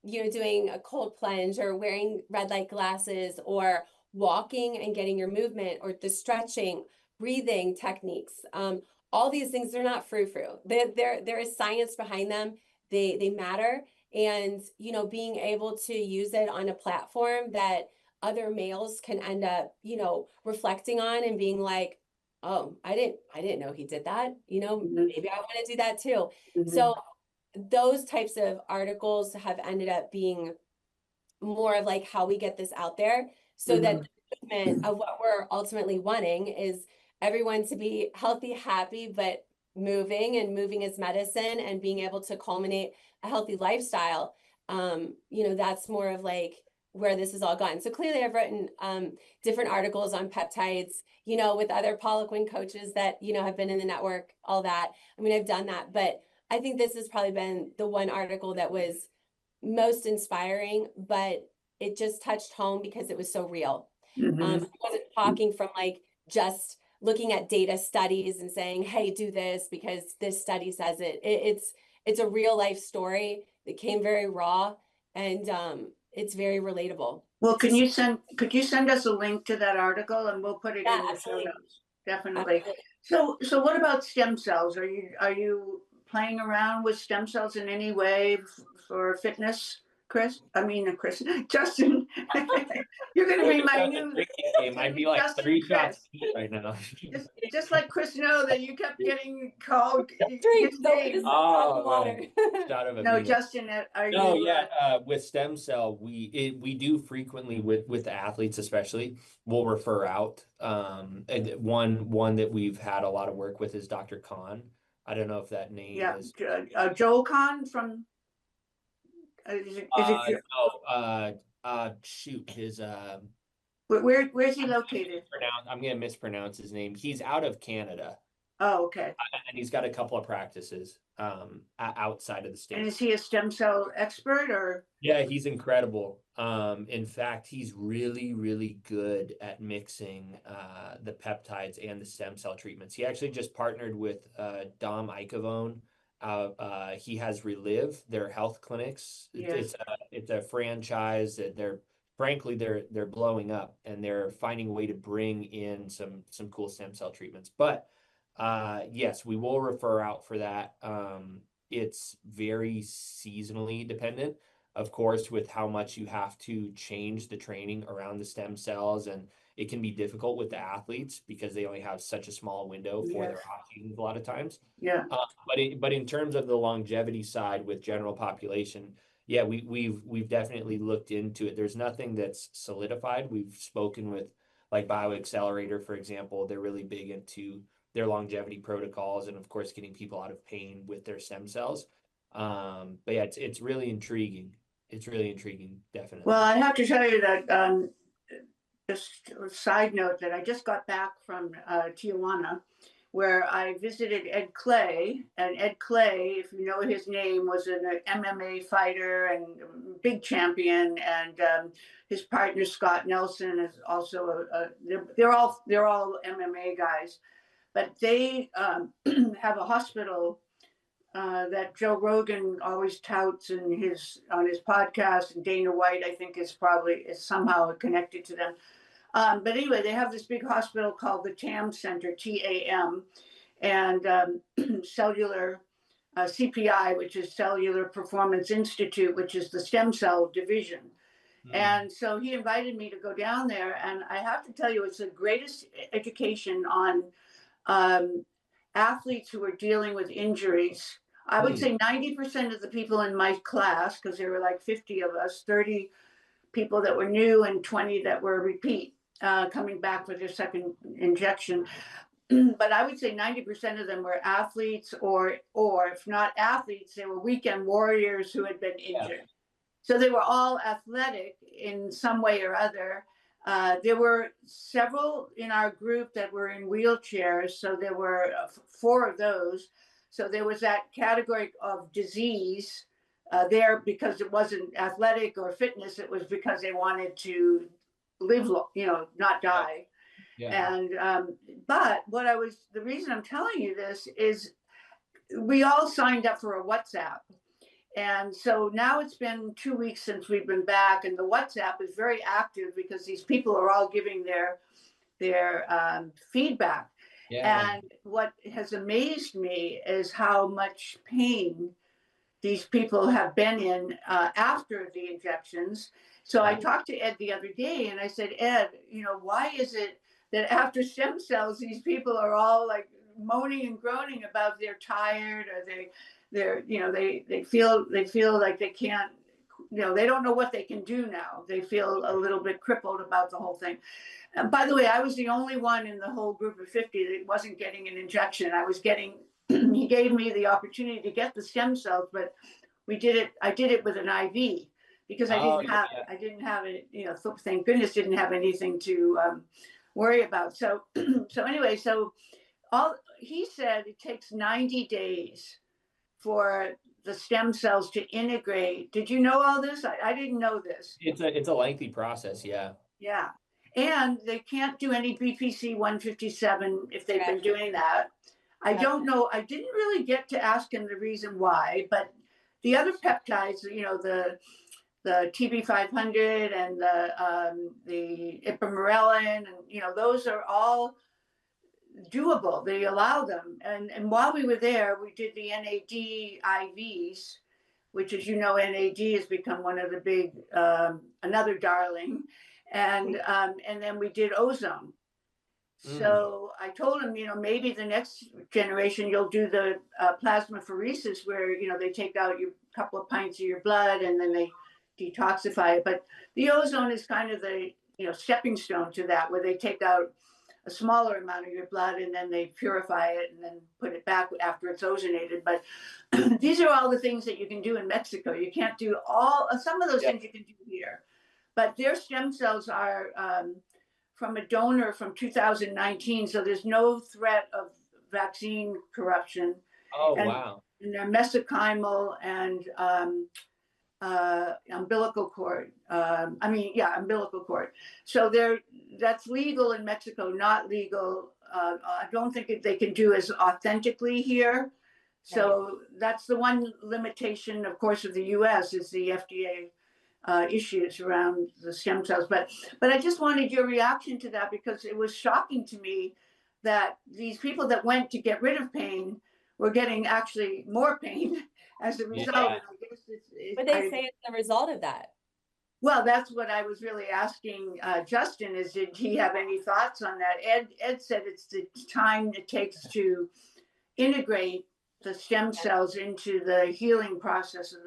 S3: doing a cold plunge or wearing red light glasses or walking and getting your movement, or the stretching, breathing techniques. All these things, they're not frou-frou. There is science behind them. They matter. And, you know, being able to use it on a platform that other males can end up, you know, reflecting on and being like, oh, I didn't know he did that. You know, maybe I want to do that too. So those types of articles have ended up being more of like how we get this out there, so that the movement of what we're ultimately wanting is everyone to be healthy, happy, but moving as medicine, and being able to culminate a healthy lifestyle. You know, that's more of like where this has all gone. So clearly I've written different articles on peptides, you know, with other Poliquin coaches that, you know, have been in the network, all that. I mean, I've done that, but I think this has probably been the one article that was most inspiring, but it just touched home because it was so real. I wasn't talking from like just looking at data studies and saying, hey, do this because this study says it. It's a real life story that came very raw, and it's very relatable.
S1: Well, could you send us a link to that article, and we'll put it in the show notes? Definitely. So what about stem cells? Are you playing around with stem cells in any way for fitness, Chris? Justin. You're going to be my new.
S2: It might be like Justin 3 shots right now.
S1: Just let Chris know that you kept getting called.
S2: Water.
S1: No, Justin, are you?
S2: No, yeah. With stem cell, we do frequently with athletes, especially, we'll refer out. And one that we've had a lot of work with is Dr. Khan. I don't know if that name is
S1: Joel Khan from.
S2: Shoot, his
S1: where's he located?
S2: I'm gonna mispronounce his name. He's out of Canada.
S1: Oh, okay.
S2: And he's got a couple of practices outside of the
S1: And
S2: States.
S1: is he a stem cell expert or?
S2: Yeah, he's incredible. In fact, he's really, really good at mixing the peptides and the stem cell treatments. He actually just partnered with Dom Icavone. He has Relive, their health clinics.
S1: Yes.
S2: It's a franchise that they're blowing up, and they're finding a way to bring in some cool stem cell treatments. But yes, we will refer out for that. It's very seasonally dependent, of course, with how much you have to change the training around the stem cells. And it can be difficult with the athletes because they only have such a small window for
S1: Yes.
S2: their off seasons a lot of times.
S1: Yeah.
S2: But in terms of the longevity side with general population, yeah, we've definitely looked into it. There's nothing that's solidified. We've spoken with like BioAccelerator, for example. They're really big into their longevity protocols and of course getting people out of pain with their stem cells. But yeah, it's really intriguing. It's really intriguing, definitely.
S1: Well, I have to tell you that just a side note that I just got back from Tijuana, where I visited Ed Clay. And Ed Clay, if you know his name, was an MMA fighter and big champion. And his partner Scott Nelson is also they're all MMA guys, but they have a hospital that Joe Rogan always touts on his podcast, and Dana White, I think, is somehow connected to them. But anyway, they have this big hospital called the TAM Center, TAM, and cellular CPI, which is Cellular Performance Institute, which is the stem cell division. And so he invited me to go down there, and I have to tell you, it's the greatest education on athletes who are dealing with injuries. I would say 90% of the people in my class, because there were like 50 of us, 30 people that were new and 20 that were repeat, coming back for their second injection. But I would say 90% of them were athletes, or if not athletes, they were weekend warriors who had been injured. Yeah. So they were all athletic in some way or other. There were several in our group that were in wheelchairs. So there were 4 of those. So there was that category of disease there, because it wasn't athletic or fitness. It was because they wanted to live, not die. Yeah. And but the reason I'm telling you this is we all signed up for a WhatsApp. And so now it's been 2 weeks since we've been back, and the WhatsApp is very active because these people are all giving their feedback. Yeah. And what has amazed me is how much pain these people have been in after the injections. So I talked to Ed the other day, and I said, Ed, why is it that after stem cells, these people are all like moaning and groaning about they're tired, or they feel like they can't, they don't know what they can do now. They feel a little bit crippled about the whole thing. And by the way, I was the only one in the whole group of 50 that wasn't getting an injection. He gave me the opportunity to get the stem cells, but I did it with an IV because I didn't have it, thank goodness didn't have anything to worry about. So anyway, he said it takes 90 days for the stem cells to integrate. Did you know all this? I didn't know this.
S2: It's a lengthy process. Yeah.
S1: Yeah. And they can't do any BPC 157 if they've been doing that. I don't know. I didn't really get to ask him the reason why, but the other peptides, the TB500 and the ipamorelin, and those are all doable. They allow them. And while we were there, we did the NAD IVs, which, as you know, NAD has become one of the big, another darling. And then we did ozone. So I told him, maybe the next generation you'll do the plasmapheresis, where, they take out a couple of pints of your blood and then they detoxify it. But the ozone is kind of the, stepping stone to that, where they take out a smaller amount of your blood and then they purify it and then put it back after it's ozonated. But these are all the things that you can do in Mexico. You can't do some of those things you can do here. But their stem cells are from a donor from 2019. So there's no threat of vaccine corruption.
S2: Oh,
S1: And,
S2: wow.
S1: and they're mesenchymal and umbilical cord. Umbilical cord. So that's legal in Mexico, not legal. I don't think they can do as authentically here. So that's the one limitation, of course, of the U.S. is the FDA issues around the stem cells. But I just wanted your reaction to that, because it was shocking to me that these people that went to get rid of pain were getting actually more pain as a result.
S2: Yeah.
S1: I guess
S3: But they say it's the result of that.
S1: Well, that's what I was really asking Justin, is did he have any thoughts on that? Ed said it's the time it takes to integrate the stem cells into the healing process of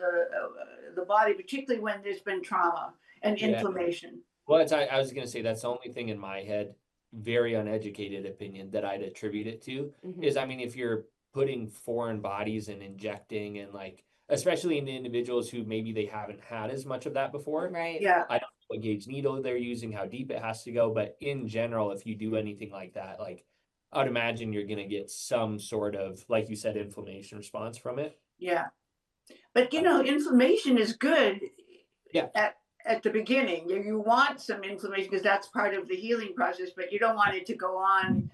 S1: the body, particularly when there's been trauma and inflammation.
S2: Well, I was going to say that's the only thing in my head, very uneducated opinion, that I'd attribute it to is, I mean, if you're putting foreign bodies and injecting and like, especially in the individuals who maybe they haven't had as much of that before.
S3: Right.
S1: Yeah.
S2: I don't know what gauge needle they're using, how deep it has to go. But in general, if you do anything like that, like I would imagine you're going to get some sort of, like you said, inflammation response from it.
S1: Yeah. But, inflammation is good at the beginning. You want some inflammation because that's part of the healing process, but you don't want it to go on,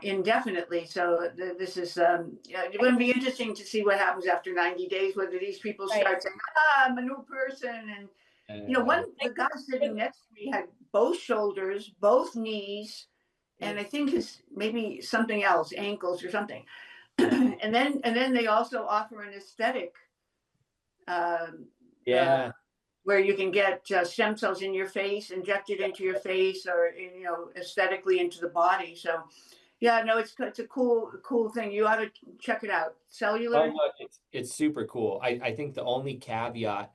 S1: indefinitely. So this is, it would be interesting to see what happens after 90 days, whether these people start saying, I'm a new person. And, the guy sitting next to me had both shoulders, both knees, and I think maybe something else, ankles or something. and then they also offer an aesthetic, where you can get stem cells in your face, injected into your face, or aesthetically into the body. So, it's a cool thing. You ought to check it out. Cellular.
S2: Oh, it's super cool. I think the only caveat,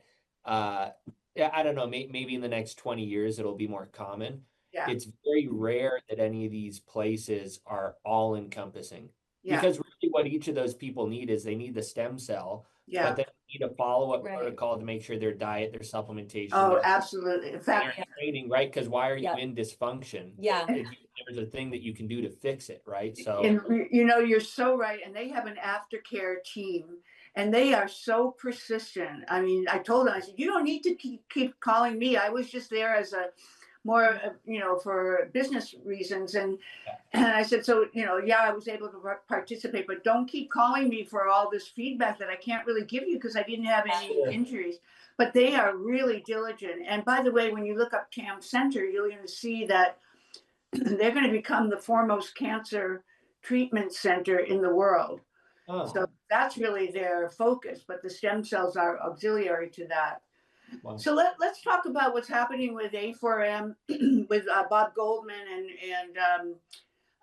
S2: I don't know, maybe in the next 20 years it'll be more common.
S1: Yeah.
S2: It's very rare that any of these places are all encompassing.
S1: Yeah.
S2: Because really what each of those people need is they need the stem cell, but they need a follow-up protocol to make sure their diet, their supplementation.
S1: Oh, absolutely. In fact,
S2: training, right? Because why are you in dysfunction?
S3: Yeah.
S2: There's a thing that you can do to fix it, right? So
S1: you're so right. And they have an aftercare team, and they are so persistent. I mean, I told them, I said, you don't need to keep calling me. I was just there as a more, for business reasons. And I said, so, I was able to participate, but don't keep calling me for all this feedback that I can't really give you because I didn't have any injuries. But they are really diligent. And by the way, when you look up TAM Center, you're going to see that they're going to become the foremost cancer treatment center in the world. Oh. So that's really their focus, but the stem cells are auxiliary to that. Wow. So let's talk about what's happening with A4M, with Bob Goldman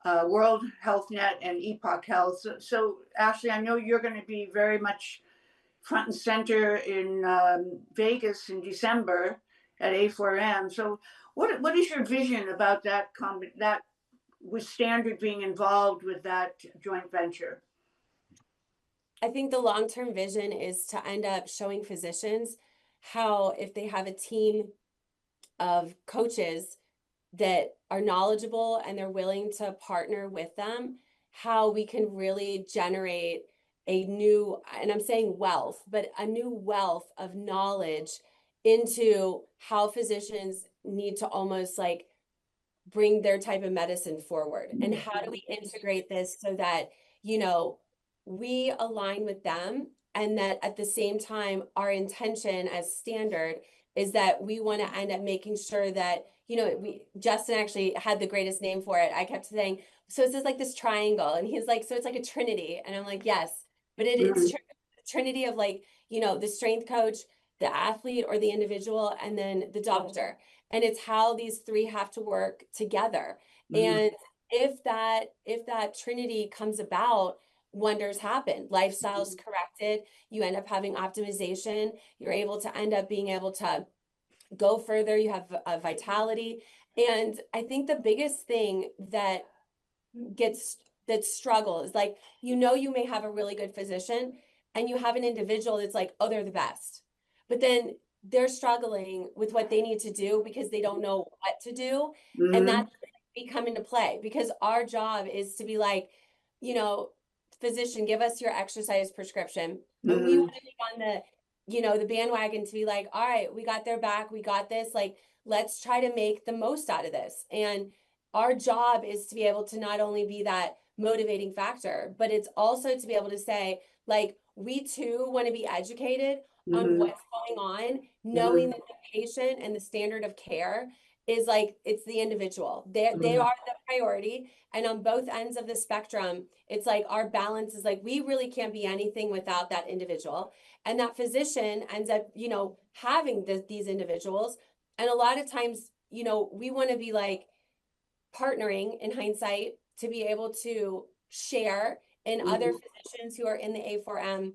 S1: and World Health Net and Epoch Health. So Ashleigh, I know you're going to be very much front and center in Vegas in December at A4M. So what is your vision about that with Standard being involved with that joint venture?
S3: I think the long-term vision is to end up showing physicians how, if they have a team of coaches that are knowledgeable and they're willing to partner with them, how we can really generate a new, and I'm saying wealth, but a new wealth of knowledge into how physicians need to almost like bring their type of medicine forward. And how do we integrate this so that, we align with them, and that at the same time, our intention as Standard is that we want to end up making sure that, Justin actually had the greatest name for it. I kept saying, so it's just like this triangle. And he's like, so it's like a trinity. And I'm like, yes, but it's trinity of like, the strength coach, the athlete or the individual, and then the doctor. And it's how these three have to work together. And if that trinity comes about, wonders happen. Lifestyle's corrected. You end up having optimization. You're able to end up being able to go further. You have a vitality. And I think the biggest thing that struggle is like, you may have a really good physician and you have an individual that's like, oh, they're the best. But then they're struggling with what they need to do because they don't know what to do. And that's we come into play, because our job is to be like, you know, physician, give us your exercise prescription. And we want to be on the, the bandwagon to be like, all right, we got their back, we got this, like, let's try to make the most out of this. And our job is to be able to not only be that motivating factor, but it's also to be able to say, like, we too want to be educated on what's going on, knowing that the patient and the standard of care is like, it's the individual. They are the priority. And on both ends of the spectrum, it's like our balance is like, we really can't be anything without that individual. And that physician ends up, having these individuals. And a lot of times, we want to be like partnering in hindsight to be able to share in other physicians who are in the A4M,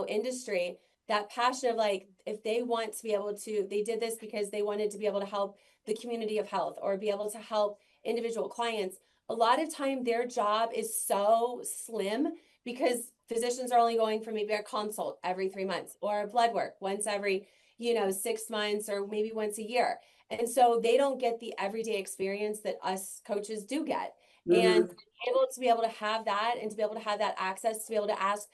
S3: industry, that passion of like, if they want to be able to, they did this because they wanted to be able to help the community of health or be able to help individual clients. A lot of time their job is so slim because physicians are only going for maybe a consult every 3 months or blood work once every, 6 months or maybe once a year. And so they don't get the everyday experience that us coaches do get. And to be able to have that and to be able to have that access to be able to ask,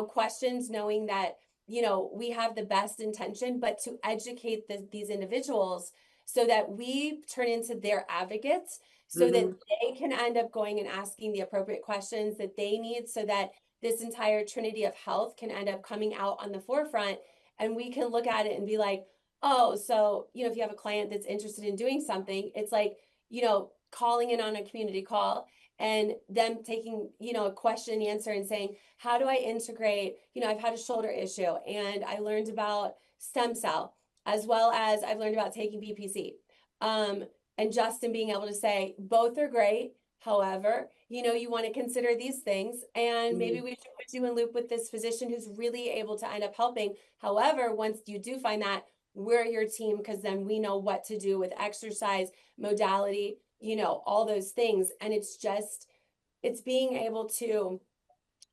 S3: questions, knowing that, we have the best intention, but to educate these individuals so that we turn into their advocates so that they can end up going and asking the appropriate questions that they need so that this entire trinity of health can end up coming out on the forefront. And we can look at it and be like, oh, so, if you have a client that's interested in doing something, it's like, calling in on a community call and them taking, a question and answer and saying, how do I integrate, I've had a shoulder issue and I learned about stem cell as well as I've learned about taking BPC. And Justin being able to say, both are great. However, you want to consider these things and maybe we should put you in loop with this physician who's really able to end up helping. However, once you do find that, we're your team because then we know what to do with exercise, modality, all those things. And it's being able to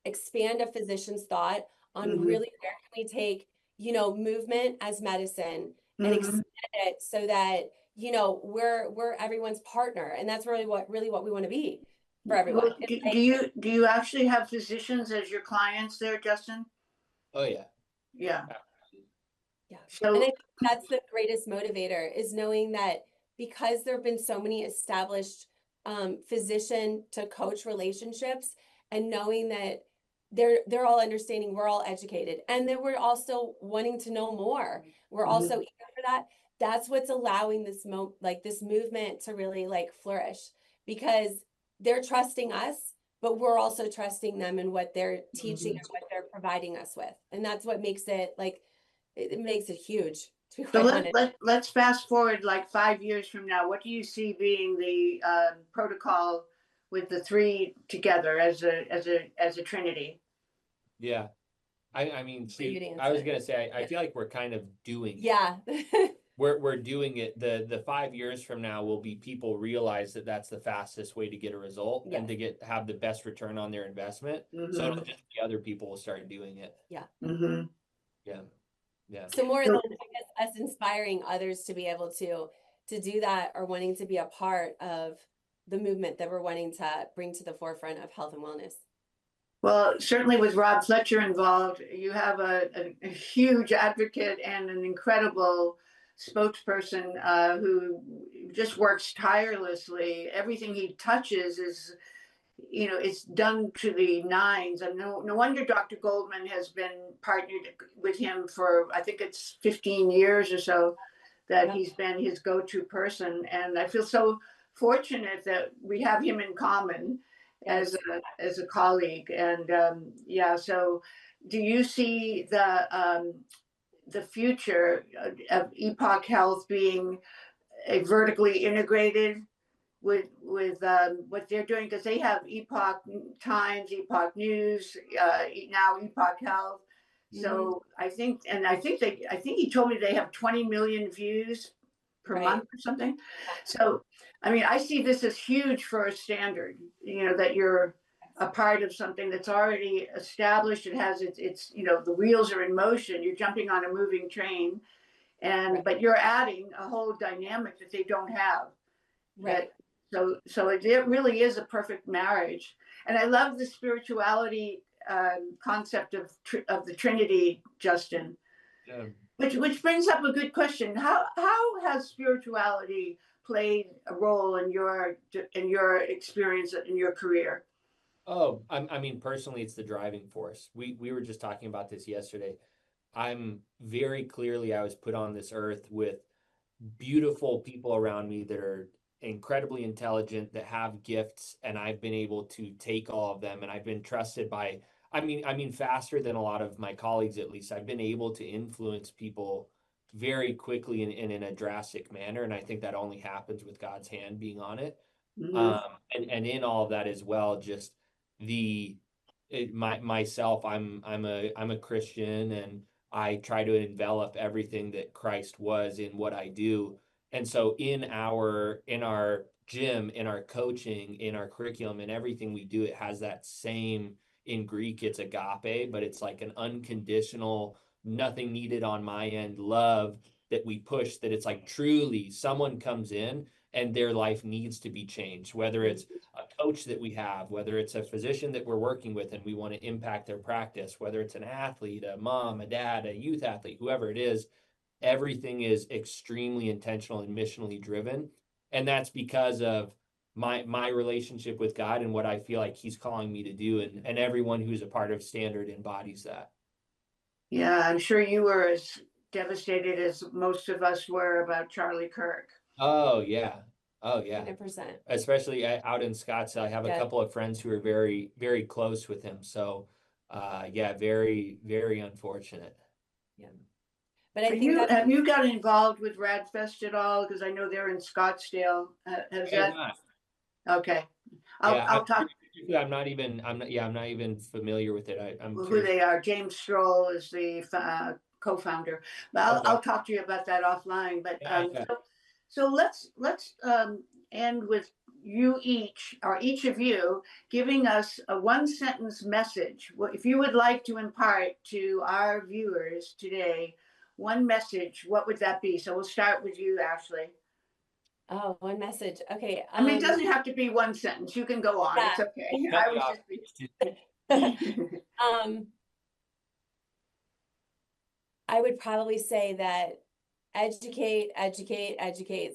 S3: expand a physician's thought on really where can we take, movement as medicine and expand it so that, we're everyone's partner. And that's really what we want to be for everyone.
S1: Well, do you actually have physicians as your clients there, Justin?
S2: Oh yeah.
S1: Yeah.
S3: Yeah.
S1: So,
S3: and I think that's the greatest motivator is knowing that because there have been so many established physician to coach relationships and knowing that they're all understanding, we're all educated and that we're all still wanting to know more. We're also eager for that. That's what's allowing this this movement to really like flourish because they're trusting us, but we're also trusting them in what they're teaching and what they're providing us with. And that's what makes it like, it makes it huge.
S1: So let's fast forward like 5 years from now. What do you see being the protocol with the three together as a trinity?
S2: Yeah. I mean, I was gonna say, I feel like we're kind of doing it.
S3: Yeah.
S2: We're doing it. The 5 years from now will be people realize that that's the fastest way to get a result and to have the best return on their investment. So it'll just be other people will start doing it.
S3: Yeah.
S2: Yeah. Yeah.
S3: So more than I guess us inspiring others to be able to do that or wanting to be a part of the movement that we're wanting to bring to the forefront of health and wellness.
S1: Well, certainly with Rob Fletcher involved, you have a huge advocate and an incredible spokesperson who just works tirelessly. Everything he touches is, it's done to the nines. And no wonder Dr. Goldman has been partnered with him for, I think it's 15 years or so, that he's been his go-to person. And I feel so fortunate that we have him in common as a colleague. And so do you see the future of Epoch Health being a vertically integrated with what they're doing? Because they have Epoch Times, Epoch News, now Epoch Health. So I think he told me they have 20 million views per month or something. So, I mean, I see this as huge for a standard, that you're a part of something that's already established. It has it's the wheels are in motion. You're jumping on a moving train but you're adding a whole dynamic that they don't have. So it really is a perfect marriage. And I love the spirituality concept of the Trinity, Justin.
S2: Yeah.
S1: Which brings up a good question. How has spirituality played a role in your experience in your career?
S2: Oh, I mean, personally, it's the driving force. We were just talking about this yesterday. I'm very clearly, I was put on this earth with beautiful people around me that are incredibly intelligent, that have gifts, and I've been able to take all of them, and I've been trusted by, I mean, faster than a lot of my colleagues, at least. I've been able to influence people very quickly and in a drastic manner, and I think that only happens with God's hand being on it.
S1: Mm-hmm.
S2: And in all of that as well, just myself, I'm a Christian, and I try to envelop everything that Christ was in what I do. And so in our gym, in our coaching, in our curriculum, and everything we do, it has that same, in Greek, it's agape, but it's like an unconditional, nothing needed on my end love that we push, that it's like truly someone comes in and their life needs to be changed, whether it's a coach that we have, whether it's a physician that we're working with and we want to impact their practice, whether it's an athlete, a mom, a dad, a youth athlete, whoever it is, everything is extremely intentional and missionally driven. And that's because of my relationship with God and what I feel like he's calling me to do. And everyone who's a part of Standard embodies that.
S1: Yeah, I'm sure you were as devastated as most of us were about Charlie Kirk.
S2: Oh, yeah. Oh, yeah.
S3: 100%.
S2: Especially out in Scottsdale. I have a couple of friends who are very, very close with him. So, yeah, very, very unfortunate.
S3: Yeah. But I think that
S1: have you got involved with Radfest at all? Because I know they're in Scottsdale. Has that? Okay. I'll talk.
S2: I'm not even familiar with it. I'm
S1: who they are. James Stroll is the co-founder. But I'll talk to you about that offline. But so let's end with you each, or each of you, giving us a one-sentence message. If you would like to impart to our viewers today one message, what would that be? So we'll start with you, Ashleigh.
S3: Oh, one message. Okay.
S1: I mean, it doesn't have to be one sentence. You can go on. Yeah. It's okay. I was just
S3: I would probably say that educate.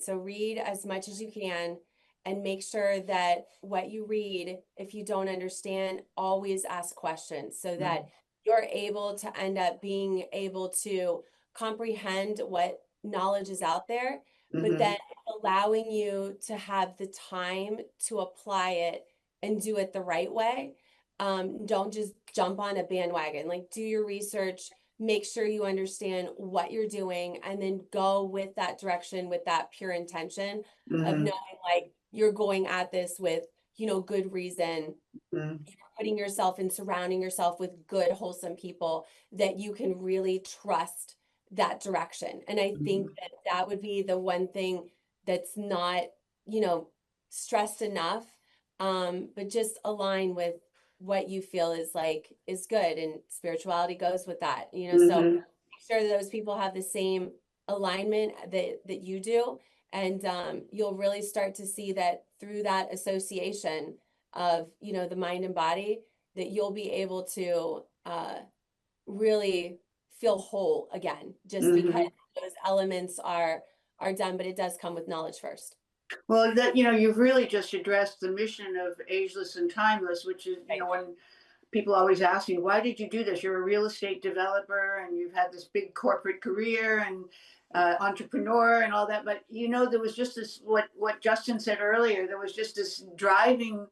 S3: So read as much as you can and make sure that what you read, if you don't understand, always ask questions so that you're able to end up being able to comprehend what knowledge is out there, but then allowing you to have the time to apply it and do it the right way. Don't just jump on a bandwagon. Like, do your research, make sure you understand what you're doing, and then go with that direction with that pure intention of knowing like you're going at this with, good reason. You're putting yourself and surrounding yourself with good, wholesome people that you can really trust that direction. And I think that would be the one thing that's not, stressed enough, but just align with what you feel is good, and spirituality goes with that, so make sure that those people have the same alignment that you do, and you'll really start to see that through that association of the mind and body, that you'll be able to really feel whole again, just because those elements are done, but it does come with knowledge first.
S1: Well, that, you've really just addressed the mission of Ageless and Timeless, which is, when people always ask me, why did you do this? You're a real estate developer and you've had this big corporate career and entrepreneur and all that. But, there was just this, what Justin said earlier, there was just this driving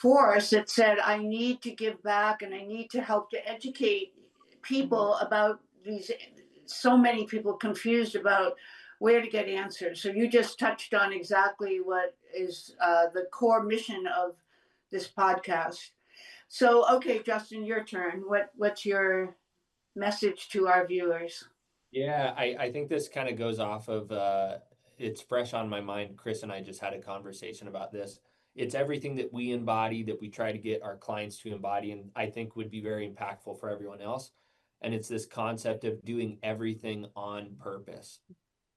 S1: force that said, I need to give back and I need to help to educate people about these, so many people confused about where to get answers. So you just touched on exactly what is the core mission of this podcast. So, okay, Justin, your turn. What's your message to our viewers?
S2: Yeah, I think this kind of goes off of, it's fresh on my mind. Chris and I just had a conversation about this. It's everything that we embody, that we try to get our clients to embody, and I think would be very impactful for everyone else. And it's this concept of doing everything on purpose.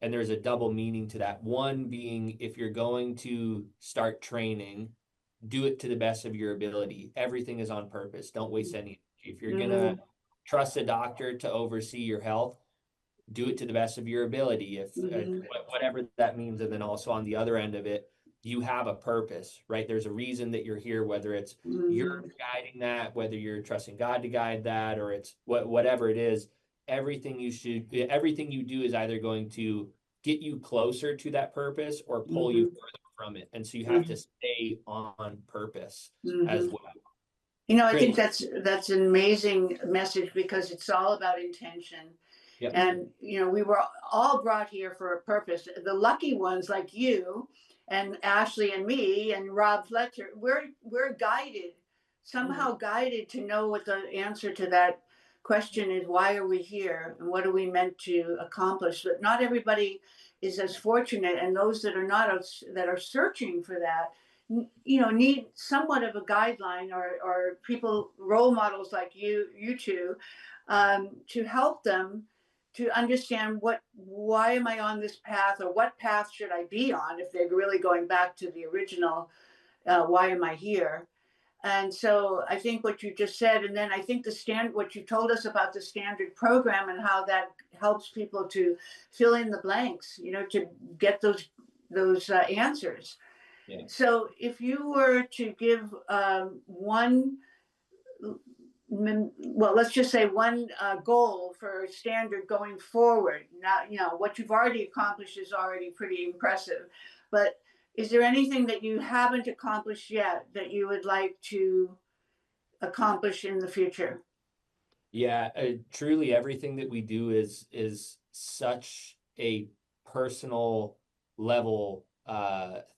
S2: And there's a double meaning to that. One being, if you're going to start training, do it to the best of your ability. Everything is on purpose. Don't waste any energy. If you're
S1: Mm-hmm.
S2: gonna trust a doctor to oversee your health, do it to the best of your ability, if whatever that means. And then also on the other end of it, you have a purpose, right? There's a reason that you're here, whether it's you're guiding that, whether you're trusting God to guide that, or it's whatever it is. Everything you do is either going to get you closer to that purpose or pull you further from it. And so you have to stay on purpose as well.
S1: You know, I
S2: Great.
S1: think that's an amazing message, because it's all about intention.
S2: Yep.
S1: And, you know, we were all brought here for a purpose. The lucky ones like you and Ashleigh and me and Rob Fletcher, we're guided, somehow guided to know what the answer to that question is. Why are we here? And what are we meant to accomplish? But not everybody is as fortunate. And those that are not, that are searching for that, you know, need somewhat of a guideline, or people, role models like you two, to help them to understand why am I on this path, or what path should I be on, if they're really going back to the original, why am I here? And so I think what you just said, and then I think what you told us about the standard program and how that helps people to fill in the blanks, you know, to get those answers. Yeah. So if you were to give let's just say one goal for standard going forward. Now, you know, what you've already accomplished is already pretty impressive, but is there anything that you haven't accomplished yet that you would like to accomplish in the future?
S2: Yeah, truly everything that we do is such a personal level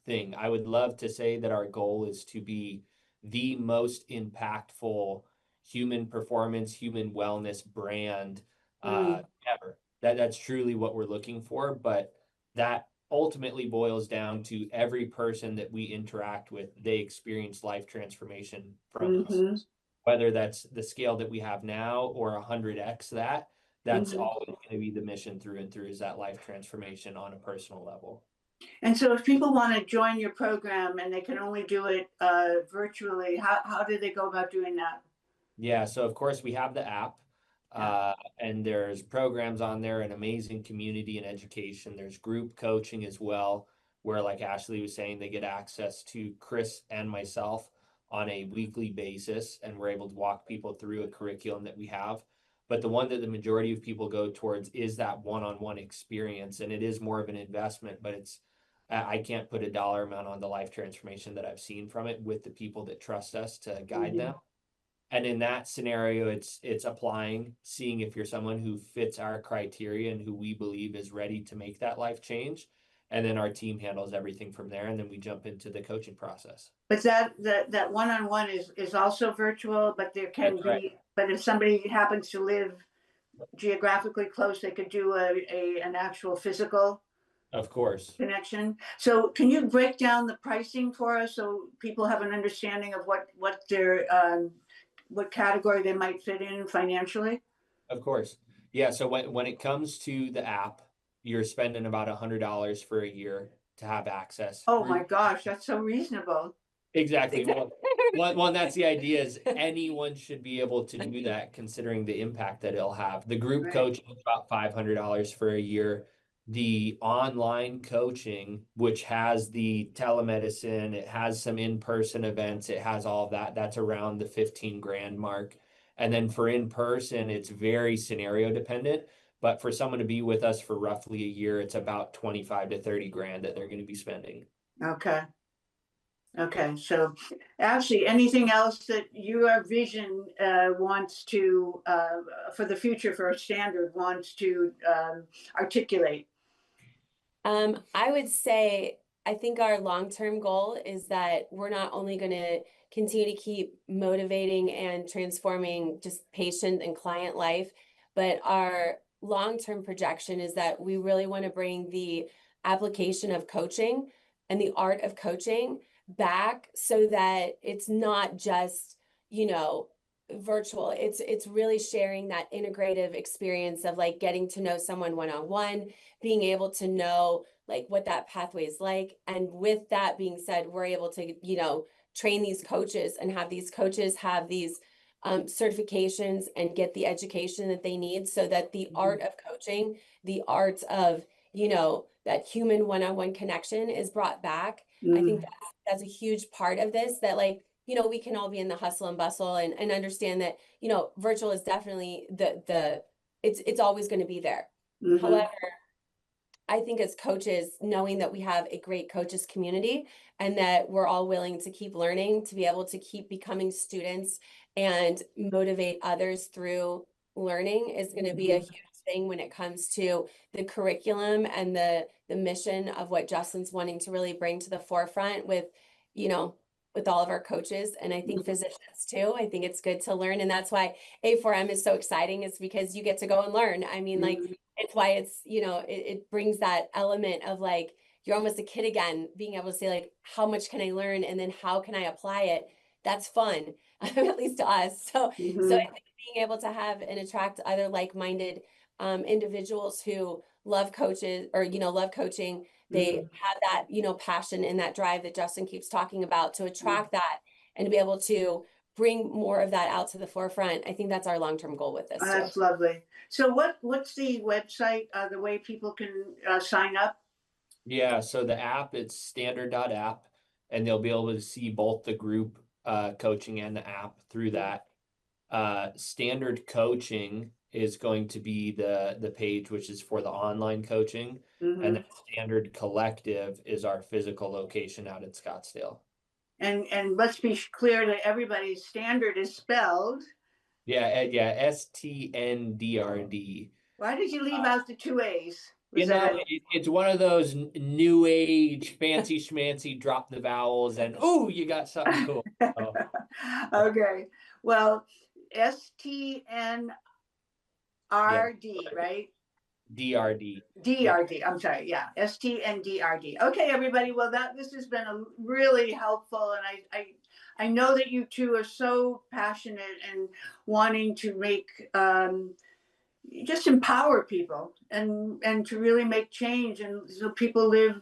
S2: thing. I would love to say that our goal is to be the most impactful human performance, human wellness brand ever. That's truly what we're looking for. But that ultimately boils down to every person that we interact with, they experience life transformation from us. Whether that's the scale that we have now or 100x that's always going to be the mission through and through, is that life transformation on a personal level. And so if people want to join your program and they can only do it virtually, how do they go about doing that? Yeah, so of course we have the app, and there's programs on there, an amazing community and education. There's group coaching as well, where, like Ashleigh was saying, they get access to Chris and myself on a weekly basis, and we're able to walk people through a curriculum that we have. But the one that the majority of people go towards is that one-on-one experience, and it is more of an investment, but I can't put a dollar amount on the life transformation that I've seen from it with the people that trust us to guide them. And in that scenario, it's applying, seeing if you're someone who fits our criteria and who we believe is ready to make that life change. And then our team handles everything from there. And then we jump into the coaching process. But that one-on-one is also virtual, but there can be, right. But if somebody happens to live geographically close, they could do an actual physical, of course, connection. So can you break down the pricing for us so people have an understanding of what their what category they might fit in financially? Of course. Yeah. So when it comes to the app, you're spending about $100 for a year to have access. Oh my gosh, that's so reasonable. Exactly. Well, that's the idea, is anyone should be able to do that, considering the impact that it'll have. The group coaching is about $500 for a year. The online coaching, which has the telemedicine, it has some in-person events, it has all of that, that's around the 15 grand mark. And then for in-person, it's very scenario dependent. But for someone to be with us for roughly a year, it's about 25 to 30 grand that they're going to be spending. Okay. Okay. So actually, anything else that your vision wants to, for the future for a standard, wants to articulate?
S3: I would say, I think our long-term goal is that we're not only going to continue to keep motivating and transforming just patient and client life, but our long-term projection is that we really want to bring the application of coaching and the art of coaching back, so that it's not just, you know, virtual. It's really sharing that integrative experience of like getting to know someone one-on-one, being able to know like what that pathway is like. And with that being said, we're able to, you know, train these coaches and have these coaches have these certifications and get the education that they need so that the art of coaching, the art of, you know, that human one-on-one connection is brought back. I think that's a huge part of this, that like, you know, we can all be in the hustle and bustle and understand that, you know, virtual is definitely it's always going to be there. However, I think as coaches, knowing that we have a great coaches community and that we're all willing to keep learning, to be able to keep becoming students and motivate others through learning is going to be a huge thing when it comes to the curriculum and the mission of what Justin's wanting to really bring to the forefront with, you know, with all of our coaches, and I think physicians too. I think it's good to learn, and that's why A4M is so exciting, is because you get to go and learn. I mean, like, it's why it's, you know, it brings that element of like, you're almost a kid again, being able to say like, how much can I learn? And then how can I apply it? That's fun, at least to us. So I think being able to have and attract other like-minded individuals who love coaches, or, you know, love coaching, they have that, you know, passion and that drive that Justin keeps talking about, to attract that and to be able to bring more of that out to the forefront. I think that's our long-term goal with this too.
S1: That's lovely. So what's the website, the way people can sign up?
S2: Yeah, so the app, it's standard.app, and they'll be able to see both the group coaching and the app through that. Standard Coaching is going to be the page, which is for the online coaching, and then Standard Collective is our physical location out in Scottsdale. And
S1: let's be clear that everybody's Standard is spelled.
S2: Yeah, STNDRD.
S1: Why did you leave out the 2 A's?
S2: You know, it's one of those new age fancy schmancy, drop the vowels and you got something cool. So.
S1: Okay, well, STNRD, right?
S2: DRD.
S1: DRD, I'm sorry, yeah, STNDRD. Okay, everybody, well, this has been a really helpful, and I know that you two are so passionate and wanting to make just empower people and to really make change, and so people live,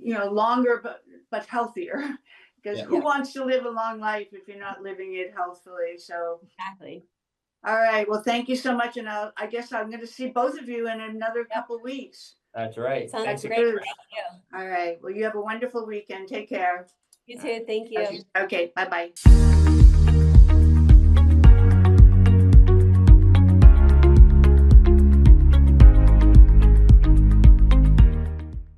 S1: you know, longer but healthier. Because who wants to live a long life if you're not living it healthfully? So
S3: exactly.
S1: All right. Well, thank you so much, and I guess I'm going to see both of you in another couple of weeks.
S2: That's right.
S3: Sounds great. Thank you.
S1: All right. Well, you have a wonderful weekend. Take care.
S3: You too. Thank you.
S1: Okay. Bye-bye.